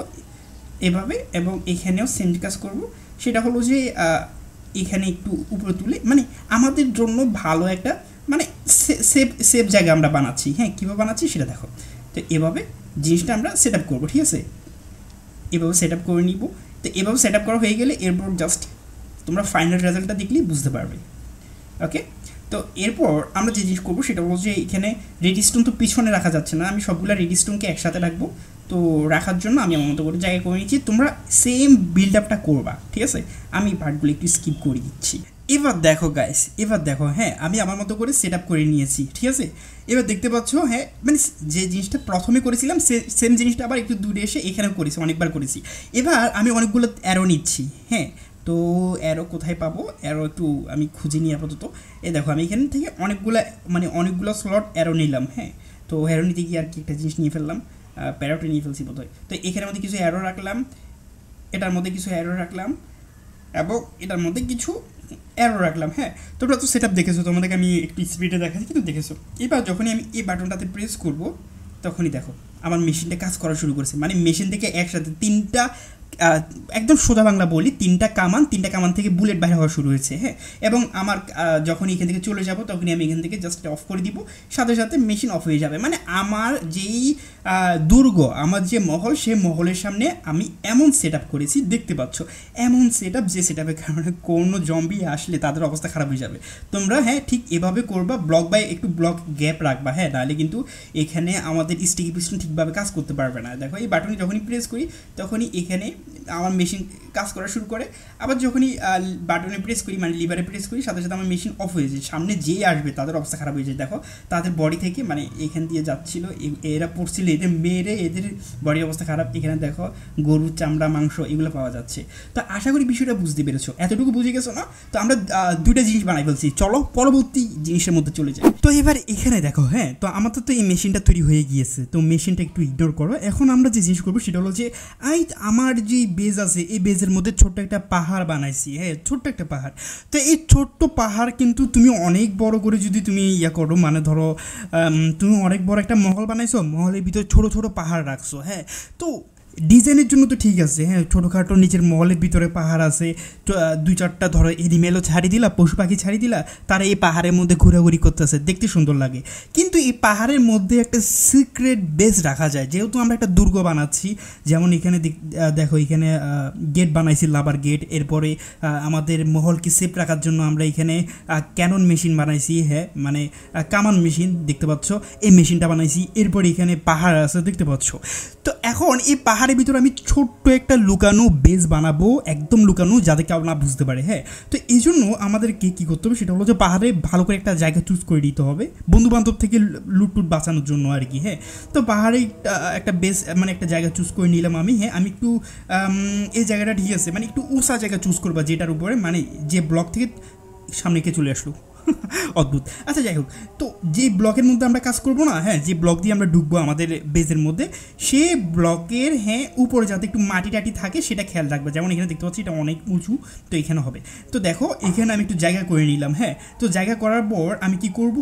এভাবে, এবং এখানেও সেম কাজ করব। সেটা হলো যে এখানে একটু উপরে তুলে, মানে আমাদের জন্য ভালো একটা মানে সেফ জায়গা আমরা বানাচ্ছি। হ্যাঁ কীভাবে বানাচ্ছি সেটা দেখো। তো এভাবে জিনিসটা আমরা সেট আপ করবো। ঠিক আছে, এভাবে সেট আপ করে নিব। তো এভাবে সেট আপ করা হয়ে গেলে এরপর জাস্ট তোমরা ফাইনাল রেজাল্টটা দেখলেই বুঝতে পারবে। ওকে, তো এরপর আমরা যে জিনিস করবো সেটা হলো যে এখানে রেডিস্টোন তো পিছনে রাখা যাচ্ছে না, আমি সবগুলো রেডিস্টোনকে একসাথে রাখবো। তো রাখার জন্য আমি আমার মতো করে জায়গায় করে নিচ্ছি, তোমরা সেম বিল্ড আপটা করবা। ঠিক আছে, আমি পার্টগুলো একটু স্কিপ করে দিচ্ছি। এবার দেখো গাইস, এবার দেখো, হ্যাঁ আমি আমার মতো করে সেট আপ করে নিয়েছি, ঠিক আছে। এবার দেখতে পাচ্ছ, হ্যাঁ মানে যে জিনিসটা প্রথমে করেছিলাম সেম জিনিসটা আবার একটু দূরে এসে এখানেও করেছি, অনেকবার করেছি। এবার আমি অনেকগুলো অ্যারো নিচ্ছি, হ্যাঁ। তো অ্যারো কোথায় পাবো, অ্যারো একটু আমি খুঁজে নিই আপাতত। দেখো আমি এখান থেকে অনেকগুলো স্লট অ্যারো নিলাম, হ্যাঁ। তো অ্যারো নিতে গিয়ে আর কি একটা জিনিস নিয়ে ফেললাম, প্যারোটে নিয়ে ফেলছি বোধহয়। তো এখানের মধ্যে কিছু অ্যারো রাখলাম, এটার মধ্যে কিছু অ্যারো রাখলাম, এবং এটার মধ্যে কিছু অ্যারো রাখলাম, হ্যাঁ। তোমরা তো সেট আপ দেখেছো, তোমাদেরকে আমি একটু স্পিডে দেখাচ্ছি, কিন্তু দেখেছো। এবার যখনই আমি এই বাটনটাতে প্রেস করব, তখনই দেখো আমার মেশিনটা কাজ করা শুরু করেছে। মানে মেশিন থেকে একসাথে তিনটা, একদম সোজা বাংলা বলি, তিনটা কামান থেকে বুলেট বাইরে হওয়া শুরু হয়েছে, হ্যাঁ। এবং আমার যখন এখান থেকে চলে যাব, তখনই আমি এখান থেকে জাস্ট অফ করে দিব, সাথে সাথে মেশিন অফ হয়ে যাবে। মানে আমার যেই দুর্গ, আমার যে মহল, সে মহলের সামনে আমি এমন সেট আপ করেছি, দেখতে পাচ্ছ, এমন সেট আপ, যে সেট আপের কারণে কোনো জম্বি আসলে তাদের অবস্থা খারাপ হয়ে যাবে। তোমরা হ্যাঁ ঠিক এভাবে করবা, ব্লক বাই একটু ব্লক গ্যাপ রাখবা, হ্যাঁ, নাহলে কিন্তু এখানে আমাদের স্টিকি পিস্টন ঠিকভাবে কাজ করতে পারবে না। দেখো এই বাটনে যখনই প্রেস করি, তখনই এখানে আমার মেশিন কাজ করা শুরু করে। আবার যখনই বাটনে প্রেস করি, মানে লিভারে প্রেস করি, সাথে সাথে আমার মেশিন অফ হয়ে যায়। সামনে যেই আসবে তাদের অবস্থা খারাপ হয়ে যায়। দেখো তাদের বডি থেকে, মানে এখান দিয়ে যাচ্ছিল, এরা পড়ছিল, এদের মেরে এদের বডির অবস্থা খারাপ। এখানে দেখো গরুর চামড়া, মাংস এগুলো পাওয়া যাচ্ছে। তো আশা করি বিষয়টা বুঝতে পেরেছো, এতটুকু বুঝে গেছো না? তো আমরা দুইটা জিনিস বানাই ফেলছি, চলো পরবর্তী জিনিসের মধ্যে চলে যাই। তো এবার এখানে দেখো, হ্যাঁ, তো আমাদের তো এই মেশিনটা তৈরি হয়ে গিয়েছে, তো মেশিনটা একটু ইগনোর করো। এখন আমরা যে জিনিস করবো সেটা হলো যে আমার যে বেজ আছে, এই বেজের মধ্যে ছোট্ট একটা পাহাড় বানাইছি, হ্যাঁ, ছোট্ট একটা পাহাড়। তো এই ছোট্ট পাহাড় কিন্তু তুমি অনেক বড় করে যদি তুমি ইয়া করো, মানে ধরো তুমি অনেক বড় একটা মহল বানাইছো, মহলের ভিতরে ছোট ছোট পাহাড় রাখছো, হ্যাঁ। তো ডিজাইনের জন্য তো ঠিক আছে, হ্যাঁ, ছোটোখাটো নিচের মহলের ভিতরে পাহাড় আছে, তো দুই চারটা ধরো এনিমেলও ছাড়ি দিলা, পশু পাখি ছাড়ি দিলা, তারা এই পাহাড়ের মধ্যে ঘোরাঘুরি করতেছে, দেখতে সুন্দর লাগে। কিন্তু এই পাহাড়ের মধ্যে একটা সিক্রেট বেস রাখা যায়, যেহেতু আমরা একটা দুর্গ বানাচ্ছি। যেমন এখানে দেখো, এখানে গেট বানাইছি, লাভার গেট। এরপরে আমাদের মহলকে সেফ রাখার জন্য আমরা এখানে ক্যানন মেশিন বানাইছি, হ্যাঁ, মানে কামান মেশিন, দেখতে পাচ্ছ, এই মেশিনটা বানাইছি। এরপরে এখানে পাহাড় আছে, দেখতে পাচ্ছ। তো এখন এই পাহাড়ের ভিতরে আমি ছোট্ট একটা লুকানো বেস বানাবো, একদম লুকানো, যাতে কেউ না বুঝতে পারে, হ্যাঁ। তো এই জন্য আমাদেরকে কী করতে হবে, সেটা হলো যে পাহাড়ে ভালো করে একটা জায়গা চুজ করে দিতে হবে, বন্ধুবান্ধব থেকে লুটটুট বাঁচানোর জন্য আর কি, হ্যাঁ। তো পাহাড়ে একটা বেস, মানে একটা জায়গা চুজ করে নিলাম আমি, হ্যাঁ। আমি একটু এই জায়গাটা ঠিক আছে, মানে একটু উঁচা জায়গা চুজ করবা, যেটার উপরে মানে যে ব্লক থেকে সামনে কে চলে আসলো অদ্ভুত। আচ্ছা যাই হোক, তো যে ব্লকের মধ্যে আমরা কাজ করবো না, হ্যাঁ, যে ব্লক দিয়ে আমরা ঢুকবো আমাদের বেজের মধ্যে, সে ব্লকের, হ্যাঁ, উপরে যাতে একটু মাটি টাটি থাকে সেটা খেয়াল রাখবে। যেমন এখানে দেখতে পাচ্ছি এটা অনেক উঁচু, তো এখানে হবে। তো দেখো এখানে আমি একটু জায়গা করে নিলাম, হ্যাঁ। তো জায়গা করার পর আমি কি করব,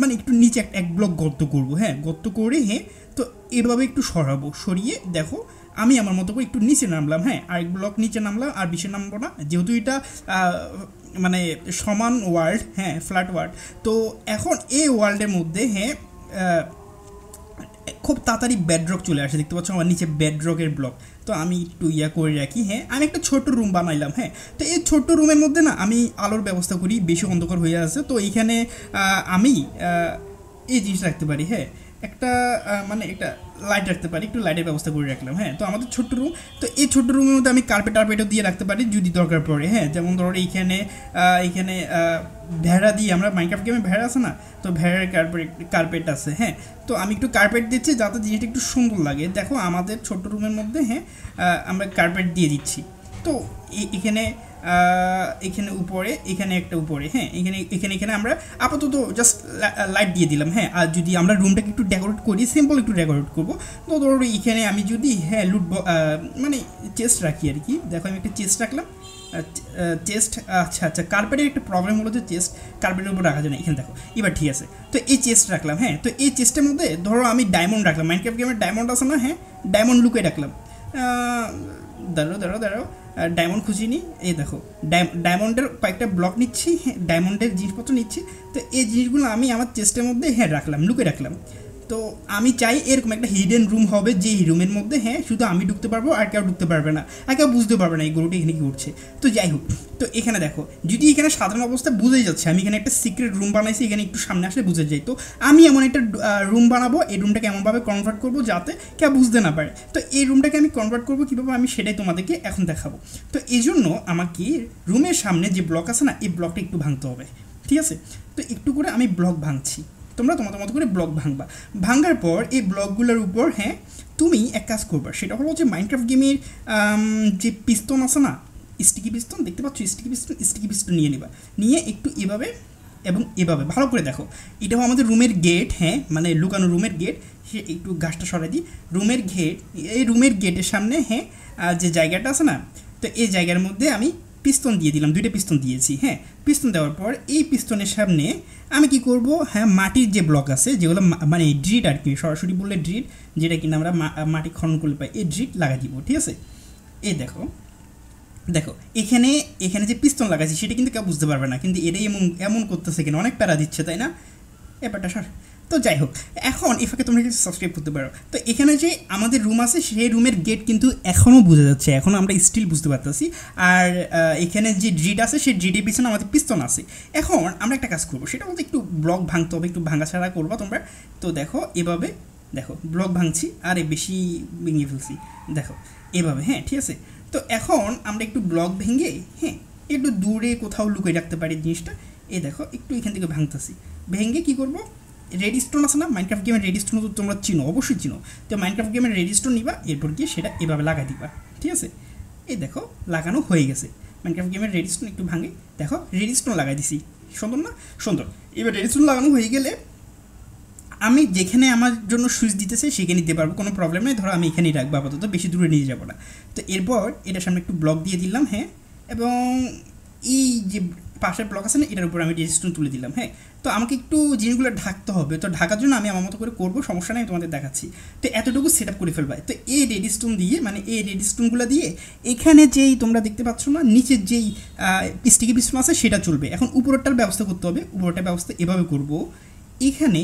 মানে একটু নিচে এক ব্লক গর্ত করবো, হ্যাঁ, গর্ত করে, হ্যাঁ। তো এভাবে একটু সরাবো, সরিয়ে দেখো আমি আমার মতো করে একটু নিচে নামলাম, হ্যাঁ, আরেক ব্লক নিচে নামলাম, আর বেশি নামবো না, যেহেতু এটা মানে সমান ওয়ার্ল্ড, হ্যাঁ, ফ্ল্যাট ওয়ার্ল্ড। তো এখন এই ওয়ার্ল্ডের মধ্যে, হ্যাঁ, খুব তাড়াতাড়ি বেডরক চলে আসে, দেখতে পাচ্ছ আমার নিচে বেডরকের ব্লক। তো আমি একটু ইয়া করে রাখি, হ্যাঁ, আমি একটা ছোট্ট রুম বানাইলাম, হ্যাঁ। তো এই ছোট্ট রুমের মধ্যে না আমি আলোর ব্যবস্থা করি, বেশি অন্ধকার হয়ে আছে। তো এইখানে আমি এই জিনিস রাখতে পারি, হ্যাঁ, একটা মানে একটা লাইট রাখতে পারি, একটু লাইটের ব্যবস্থা করে রাখলাম, হ্যাঁ। তো আমাদের ছোট্ট রুম, তো এই ছোট্ট রুমের মধ্যে আমি টার্পেটও দিয়ে রাখতে পারি যদি দরকার পড়ে, হ্যাঁ। যেমন ধরো এইখানে ভেড়া দিয়ে, আমরা মাইনক্রাফট গেমে ভেড়া আছে না, তো ভেড়ার কার্পেট আছে, হ্যাঁ। তো আমি একটু কার্পেট দিচ্ছি যাতে জিনিসটা একটু সুন্দর লাগে। দেখো আমাদের ছোট্ট রুমের মধ্যে, হ্যাঁ, আমরা কার্পেট দিয়ে দিচ্ছি। তো এখানে উপরে, এখানে একটা উপরে, হ্যাঁ, এখানে আমরা আপাতত জাস্ট লাইট দিয়ে দিলাম, হ্যাঁ। আর যদি আমরা রুমটাকে একটু ডেকোরেট করি, সিম্পল একটু ডেকোরেট করবো, তো ধরো এখানে আমি যদি, হ্যাঁ, মানে চেস্ট রাখি আর কি। দেখো আমি একটা চেস্ট রাখলাম, চেস্ট, আচ্ছা, কার্পেটের একটা প্রবলেম হলো যে চেস্ট কার্পেটের উপর রাখা যায় না, এখানে দেখো এবার ঠিক আছে। তো এই চেস্ট রাখলাম, হ্যাঁ। তো এই চেস্টের মধ্যে ধরো আমি ডায়মন্ড রাখলাম, মাইনক্রাফট গেমের ডায়মন্ড আছে না, হ্যাঁ, ডায়মন্ড লুকে রাখলাম। দাঁড়াও ডায়মন্ড খুঁজি নি, এই দেখো ডায়মন্ডের কয়েকটা ব্লক নিচ্ছি, হ্যাঁ, ডায়মন্ডের জিনিসপত্র নিচ্ছি। তো এই জিনিসগুলো আমি আমার চেস্টের মধ্যে, হ্যাঁ, রাখলাম, লুকে রাখলাম। তো আমি চাই এরকম একটা হিডেন রুম হবে, যে রুমের মধ্যে হ্যাঁ শুধু আমি ঢুকতে পারবো, আর কেউ ঢুকতে পারবে না, আর কেউ বুঝতে পারবে না এই গরুটি এখানে কী করছে। তো যাই হোক, তো এখানে দেখো যদি এখানে সাধারণ অবস্থায় বুঝেই যাচ্ছে আমি এখানে একটা সিক্রেট রুম বানাইছি, এখানে একটু সামনে আসলে বুঝে যাই। তো আমি এমন একটা রুম বানাবো, এই রুমটাকে এমনভাবে কনভার্ট করবো যাতে কেউ বুঝতে না পারে। তো এই রুমটাকে আমি কনভার্ট করবো কীভাবে আমি সেটাই তোমাদেরকে এখন দেখাবো। তো এই জন্য আমাকে রুমের সামনে যে ব্লক আছে না, এই ব্লকটা একটু ভাঙতে হবে, ঠিক আছে। তো একটু করে আমি ব্লক ভাঙছি, তোমরা তোমাদের মতো করে ব্লক ভাঙবা। ভাঙার পর এই ব্লকগুলোর উপর হ্যাঁ তুমি এক কাজ করবা, সেটা হলো যে মাইনক্রাফট গেমের যে পিস্তন আছে না, স্টিকি পিস্তন দেখতে পাচ্ছ, স্টিকি পিস্তন নিয়ে নিবা, নিয়ে একটু এভাবে এবং এভাবে ভালো করে দেখো। এটাও আমাদের রুমের গেট, হ্যাঁ মানে লুকানো রুমের গেট। সে একটু গাছটা সরাই দিই, রুমের গেট, এই রুমের গেটের সামনে হ্যাঁ যে জায়গাটা আছে না, তো এই জায়গার মধ্যে আমি পিস্তন দিয়ে দিলাম, 2টা পিস্তন দিয়েছি। হ্যাঁ পিস্তন দেওয়ার পর এই পিস্তনের সামনে আমি কি করব, হ্যাঁ মাটির যে ব্লক আছে যেগুলো মানে ড্রিট আর কি, সরাসরি বললে ড্রিট, যেটা কিনা আমরা মাটি খনন করলে পাই, এই ড্রিট লাগাই দিব, ঠিক আছে। এই দেখো দেখো এখানে এখানে যে পিস্তন লাগাইছি সেটা কিন্তু কেউ বুঝতে পারবে না, কিন্তু এটাই এমন এমন করতেছে কিনা, অনেক প্যারা দিচ্ছে তাই না, ব্যাপারটা সর। তো যাই হোক, এখন এফাকে তোমরা কিছু সাবস্ক্রাইব করতে পারো। তো এখানে যে আমাদের রুম আছে সেই রুমের গেট কিন্তু এখনও বোঝা যাচ্ছে, এখনও আমরা স্টিল বুঝতে পারতেছি। আর এখানে যে ড্রিট আছে সেই ড্রিটের পিছনে আমাদের পিস্তন আছে। এখন আমরা একটা কাজ করবো, সেটা বলতে একটু ব্লক ভাঙতে হবে, একটু ভাঙাছাড়া করবো তোমরা। তো দেখো এভাবে, দেখো ব্লক ভাঙছি, আরে বেশি ভেঙে ফেলছি, দেখো এভাবে, হ্যাঁ ঠিক আছে। তো এখন আমরা একটু ব্লক ভেঙে হ্যাঁ একটু দূরে কোথাও লুকিয়ে রাখতে পারি জিনিসটা। এই দেখো একটু এখান থেকে ভাঙতেছি, ভেঙে কী করবো, রেডিস্টোন আছে না মাইনক্রাফট গেমের রেডিস্টোন, তো তোমরা চিনো, অবশ্যই চিনো। তো মাইনক্রাফট গেমের রেডিস্টোন নিবা, এরপর গিয়ে সেটা এভাবে লাগাই দিবা, ঠিক আছে। এই দেখো লাগানো হয়ে গেছে, মাইনক্রাফট গেমের রেডিস্টোন একটু ভাঙে, দেখো রেডিস্টোন লাগাই দিছি, সুন্দর না, সুন্দর। এবার রেডিস্টোন লাগানো হয়ে গেলে আমি যেখানে আমার জন্য সুইচ দিতেছে সেখানে দিতে পারবো, কোনো প্রবলেম নেই। ধরো আমি এখানেই রাখবো আপাতত, বেশি দূরে নিয়ে যাবো না। তো এরপর এটার সামনে একটু ব্লক দিয়ে দিলাম, হ্যাঁ, এবং এই যে পাশের ব্লক আছে না এটার উপর আমি রেজিস্ট্রেশন তুলে দিলাম, হ্যাঁ। তো আমাকে একটু জিনিসগুলো ঢাকতে হবে, তো ঢাকার জন্য আমি আমার মতো করে করবো, সমস্যা নেই, তোমাদের দেখাচ্ছি। তো এতটুকু সেট আপ করে ফেলবা। তো এই রেডিস্টোন দিয়ে, মানে এই রেডিস্টোনগুলো দিয়ে এখানে যেই তোমরা দেখতে পাচ্ছ না নিচের যেই স্টিকি পিস্টন আছে সেটা চলবে। এখন উপরেরটার ব্যবস্থা করতে হবে, উপরেরটার ব্যবস্থা এভাবে করবো, এখানে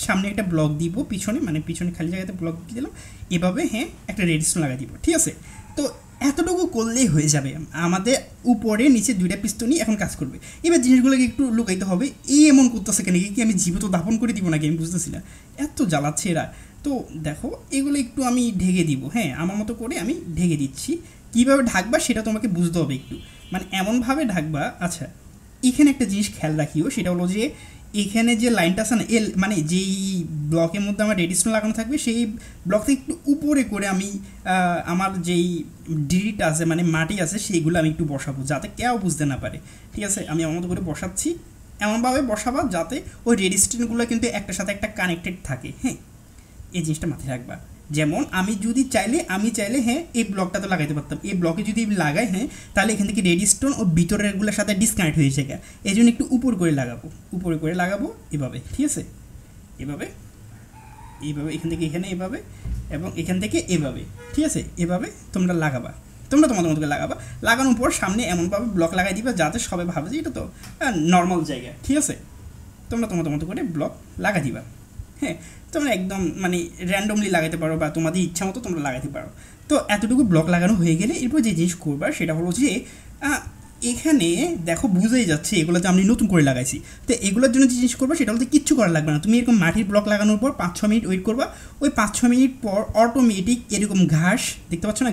সামনে একটা ব্লক দিব, পিছনে মানে পিছনে খালি জায়গাতে ব্লক দিয়ে দিলাম এভাবে, হ্যাঁ একটা রেডিস্টোন লাগিয়ে দিব, ঠিক আছে। তো এতটুকু করলেই হয়ে যাবে, আমাদের উপরে নিচে 2টা পিস্তনই এখন কাজ করবে। এবার জিনিসগুলোকে একটু লুকাইতে হবে, এই এমন করতেছে কেন, কি আমি জীবিত দাপন করে দিব নাকি, আমি বুঝতেছি না, এত জ্বালাচ্ছে এরা। তো দেখো এগুলো একটু আমি ঢেকে দিব, হ্যাঁ আমার মতো করে আমি ঢেকে দিচ্ছি। কীভাবে ঢাকবা সেটা তোমাকে বুঝতে হবে একটু, মানে এমনভাবে ঢাকবা। আচ্ছা এখানে একটা জিনিস খেয়াল রাখিও, সেটা হলো যে এখানে যে লাইনটা আছে না, মানে যেই ব্লকের মধ্যে আমার রেডিস্টোন লাগানো থাকবে সেই ব্লক থেকে একটু উপরে করে আমি আমার যেই ডিরিট আছে মানে মাটি আছে সেইগুলো আমি একটু বসাবো, যাতে কেউ বুঝতে না পারে, ঠিক আছে। আমি আমার মতো করে বসাচ্ছি, এমনভাবে বসাবা যাতে ওই রেডিস্টোনগুলো কিন্তু একটার সাথে একটা কানেক্টেড থাকে, হ্যাঁ এই জিনিসটা মাথায় রাখবা। যেমন আমি চাইলে হ্যাঁ এই ব্লকটা তো লাগাইতে পারতাম, এই ব্লকে যদি লাগাই হ্যাঁ তাহলে এখান থেকে রেডিস্টোন ও ভিতরেরগুলোর সাথে ডিসকানেক্ট হয়ে যায়, এই জন্য একটু উপরে করে লাগাবো এভাবে, ঠিক আছে। এভাবে এখান থেকে এখানে এভাবে এবং এখান থেকে এভাবে, ঠিক আছে। এভাবে তোমরা লাগাবা, তোমরা তোমাদের মতো করে লাগাবা। লাগানোর পর সামনে এমনভাবে ব্লক লাগাই দিবা যাতে সবাই ভাবে যে এটা তো নর্মাল জায়গা, ঠিক আছে। তোমরা তোমাদের মতো করে ব্লক লাগাই দিবা, হ্যাঁ। তোমরা একদম মানে র্যান্ডমলি লাগাতে পারো বা তোমাদের ইচ্ছা মতো তোমরা লাগাতে পারো। তো এতটুকু ব্লক লাগানো হয়ে গেলে এরপর যে জিনিস করবা সেটা হলো যে এখানে দেখো বুঝেই যাচ্ছে এগুলো যে আমি নতুন করে লাগাইছি। তো এগুলোর জন্য যে জিনিস করবা সেটা হলো কিচ্ছু করা লাগবে না, তুমি এরকম মাটির ব্লক লাগানোর পর 5-6 মিনিট ওয়েট করবা। ওই 5-6 মিনিট পর অটোমেটিক এরকম ঘাস দেখতে পাচ্ছ না,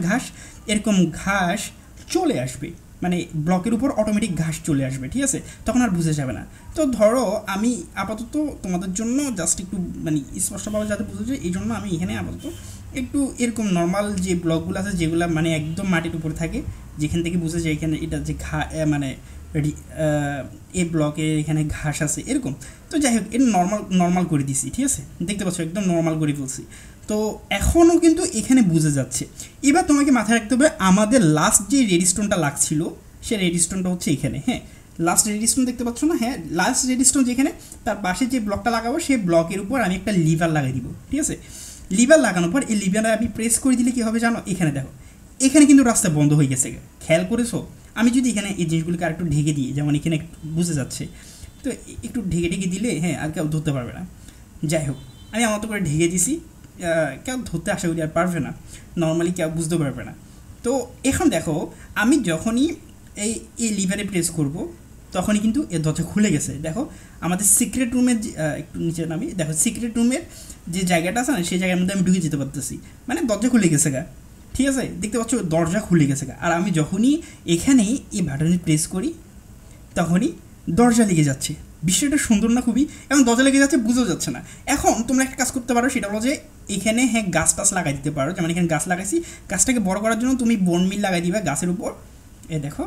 এরকম ঘাস চলে আসবে, মানে ব্লকের উপর অটোমেটিক ঘাস চলে আসবে, ঠিক আছে। তখন আর বুঝে যাবে না। তো ধরো আমি আপাতত তোমাদের জন্য জাস্ট একটু মানে স্পষ্টভাবে যাতে বুঝে যায় এই জন্য আমি এখানে আপাতত একটু এরকম নর্মাল যে ব্লকগুলো আছে যেগুলো মানে একদম মাটির উপরে থাকে, যেখান থেকে বুঝে যায় এখানে এটা যে মানে এই ব্লকে এখানে ঘাস আছে এরকম। তো যাই হোক এটা নর্মাল করে দিছি, ঠিক আছে, দেখতে পাচ্ছ একদম নর্মাল করে ফেলছি। তো এখনও কিন্তু এখানে বুঝে যাচ্ছে। এবার তোমাকে মাথায় রাখতে হবে আমাদের লাস্ট যে রেডিস্টোনটা লাগছিল সেই রেডিস্টোনটা হচ্ছে এখানে, হ্যাঁ লাস্ট রেডিস্টোন দেখতে পাচ্ছ না, হ্যাঁ লাস্ট রেডিস্টোন যেখানে তার পাশে যে ব্লকটা লাগাবো সেই ব্লকের উপর আমি একটা লিভার লাগিয়ে দিব, ঠিক আছে। লিভার লাগানোর পর এই লিভারে আমি প্রেস করে দিলে কী হবে জানো, এখানে দেখো এখানে কিন্তু রাস্তা বন্ধ হয়ে গেছে, খেয়াল করেছো। আমি যদি এখানে এই জিনিসগুলোকে আরেকটু ঢেকে দিই, যেমন এখানে একটু বুঝে যাচ্ছে, তো একটু ঢেকে দিলে হ্যাঁ আর কেউ ধরতে পারবে না। যাই হোক আমি আমার মতো করে ঢেকে দিছি, কেউ ধরতে আশা করি আর পারবে না, নর্মালি কেউ বুঝতে পারবে না। তো এখন দেখো আমি যখনই এই লিভারে প্রেস করব তখনই কিন্তু এর দরজা খুলে গেছে। দেখো আমাদের সিক্রেট রুমের একটু নিচে নামি, দেখো সিক্রেট রুমের যে জায়গাটা আছে না সেই জায়গার মধ্যে আমি ঢুকে যেতে পারতেছি, মানে দরজা খুলে গেছে গা, ঠিক আছে, দেখতে পাচ্ছ দরজা খুলে গেছে গা। আর আমি যখনই এখানে এই বাটনে প্রেস করি তখনই দরজা লেগে যাচ্ছে। বিষয়টা সুন্দর না খুবই, এবং দরজা লেগে যাচ্ছে বুঝেও যাচ্ছে না। এখন তোমরা একটা কাজ করতে পারো, সেটা হলো যে এখানে হ্যাঁ গাছ টাছ লাগাই দিতে পারো, যেমন এখানে গাছ লাগাইছি, গাছটাকে বড় করার জন্য তুমি বোন মিল লাগাই দিবে গাছের উপর। এ দেখো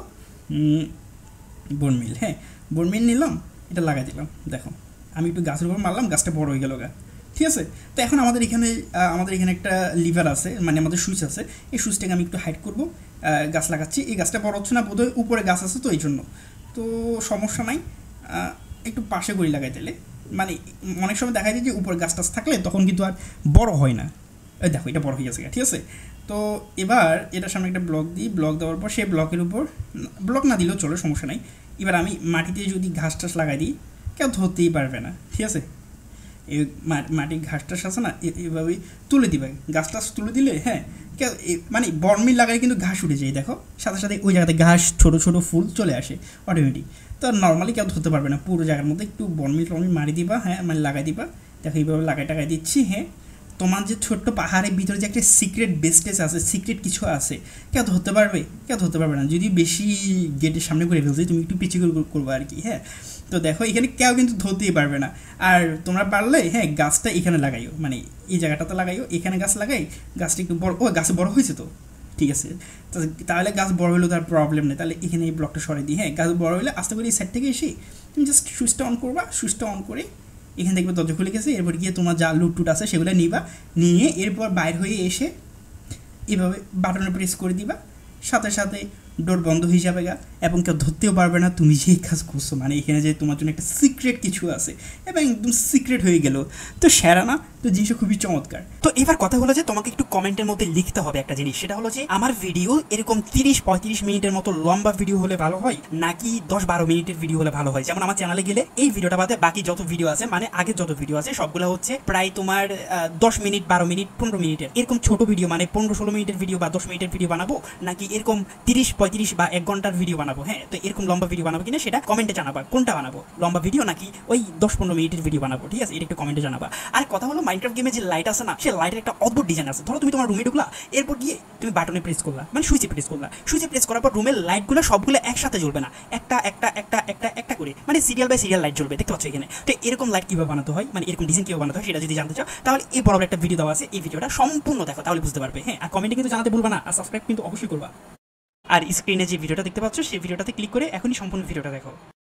বোন মিল, হ্যাঁ বোন মিল নিলাম, এটা লাগাই দিলাম, দেখো আমি একটু গাছের উপর মারলাম, গাছটা বড় হয়ে গেল গা, ঠিক আছে। তো এখন আমাদের এখানে একটা লিভার আছে, মানে আমাদের সুইচ আছে, এই সুইচটাকে আমি একটু হাইড করবো, গাছ লাগাচ্ছি, এই গাছটা বড় হচ্ছে না বোধহয়, উপরে গাছ আছে তো এই জন্য, তো সমস্যা নাই, একটু পাশে গড়ি লাগাই দিলে, মানে অনেক সময় দেখা যায় যে উপরে গাছ টাছ থাকলে তখন কিন্তু আর বড় হয় না। এই দেখো এটা বড় হয়ে গেছে, ঠিক আছে। তো এবার এটার সামনে একটা ব্লক দিই, ব্লক দেওয়ার পর সেই ব্লকের উপর, ব্লক না দিলেও চলে, সমস্যা নাই। এবার আমি মাটিতে যদি ঘাস টাস লাগাই দিই কেউ ধরতেই পারবে না, ঠিক আছে। এই মাটির ঘাস টাস আছে না, এভাবেই তুলে দিবে, গাছ টাছ তুলে দিলে হ্যাঁ কেউ মানে বর্মিল লাগালে কিন্তু ঘাস উঠে যায়, দেখো সাথে সাথে ওই জায়গাতে ঘাস ছোটো ছোটো ফুল চলে আসে অটোমেটিক। তো নর্মালি কেউ ধরতে পারবে না, পুরো জায়গার মধ্যে একটু বর্মিল টর্মিল মারি দিবা, হ্যাঁ মানে লাগাই দিবা, দেখো এইভাবে লাগাই টাগাই দিচ্ছি। হ্যাঁ তোমার যে ছোট্ট পাহাড়ের ভিতরে যে একটা সিক্রেট বেস্টেজ আছে, সিক্রেট কিছু আছে, কেউ ধরতে পারবে? কেউ ধরতে পারবে না, যদি বেশি গেটের সামনে করে ফেলছে, তুমি একটু পিছিয়ে করবো আর কি, হ্যাঁ। তো দেখো এখানে কেউ কিন্তু ধরতেই পারবে না। আর তোমরা পারলে হ্যাঁ গাছটা এখানে লাগাইও, মানে এই জায়গাটাতে লাগাইও, এখানে গাছ লাগাই, গাছটা একটু বড়, ও গাছ বড় হয়েছে তো ঠিক আছে, তাহলে গাছ বড় হলেও তার প্রবলেম নেই, তাহলে এখানে এই ব্লকটা সরাই দিই। হ্যাঁ গাছ বড় হলে আস্তে করে এই সাইড থেকে এসে তুমি জাস্ট সুইচটা অন করবা, সুইচটা অন করে এখান থেকে দরজা খুলে গেছে, এরপর গিয়ে তোমার যা লুট টুট আছে সেগুলো নিবা, নিয়ে এরপর বাইর হয়ে এসে এভাবে বাটনে প্রেস করে দিবা, সাথে সাথে ডোর বন্ধ হয়ে যাবে গা, এবং কেউ ধরতেও পারবে না তুমি যেই কাজ করছো, মানে এখানে যে তোমার জন্য একটা সিক্রেট কিছু আছে এবং একদম সিক্রেট হয়ে গেল। তো সেরা না, তো জিনিসটা খুবই চমৎকার। তো এবার কথা হলো যে তোমাকে একটু কমেন্টের মধ্যে লিখতে হবে একটা জিনিস, সেটা হলো যে আমার ভিডিও এরকম 30-35 মিনিটের মতো লম্বা ভিডিও হলে ভালো হয় নাকি 10-12 মিনিটের ভিডিও হলে ভালো হয়। যেমন আমার চ্যানেলে গেলে এই ভিডিওটা বাদে বাকি যত ভিডিও আছে, মানে আগের যত ভিডিও আছে সবগুলো হচ্ছে প্রায় তোমার 10 মিনিট, 12 মিনিট, 15 মিনিটের এরকম ছোট ভিডিও, মানে 15-16 মিনিটের ভিডিও বা 10 মিনিটের ভিডিও বানাবো, নাকি এরকম 30-35 বা 1 ঘন্টার ভিডিও বানাবো। হ্যাঁ তো এরকম লম্বা ভিডিও বানাবো কিনা সেটা কমেন্টে জানাবা, কোনটা বানাবো, লম্বা ভিডিও নাকি ওই 10-15 মিনিটের ভিডিও বানাবো, ঠিক আছে, এটা একটু কমেন্টে জানাবা। আর কথা হলো মাইনক্রাফট গেমে যে লাইট আছে না, সে লাইটের একটা অদ্ভুত ডিজাইন আছে। ধরো তুমি তোমার রুমে ঢুকলা, এরপর গিয়ে তুমি বাটনে প্রেস করলা, মানে সুইচে প্রেস করলা, সুইচে প্রেস করার পর রুমের লাইটগুলো সবগুলো একসাথে জ্বলবে না, একটা একটা একটা একটা একটা করে, মানে সিরিয়াল বাই সিরিয়াল লাইট জ্বলবে, দেখতে পাচ্ছ এখানে। তো এরকম লাইট কীভাবে বানাতে হয়, মানে এরকম ডিজাইন কীভাবে বানাতে হয় সেটা যদি জানতে চাও তাহলে এই বড় একটা ভিডিও দেওয়া আছে, এই ভিডিওটা সম্পূর্ণ দেখো তাহলে বুঝতে পারবে। হ্যাঁ আর কমেন্টে কিন্তু জানাতে ভুলবা না, আর সাবস্ক্রাইব কিন্তু অবশ্যই করবা। আর স্ক্রিনে যে ভিডিওটা দেখতে পাচ্ছ সেই ভিডিওটাতে ক্লিক করে এখনই সম্পূর্ণ ভিডিওটা দেখো।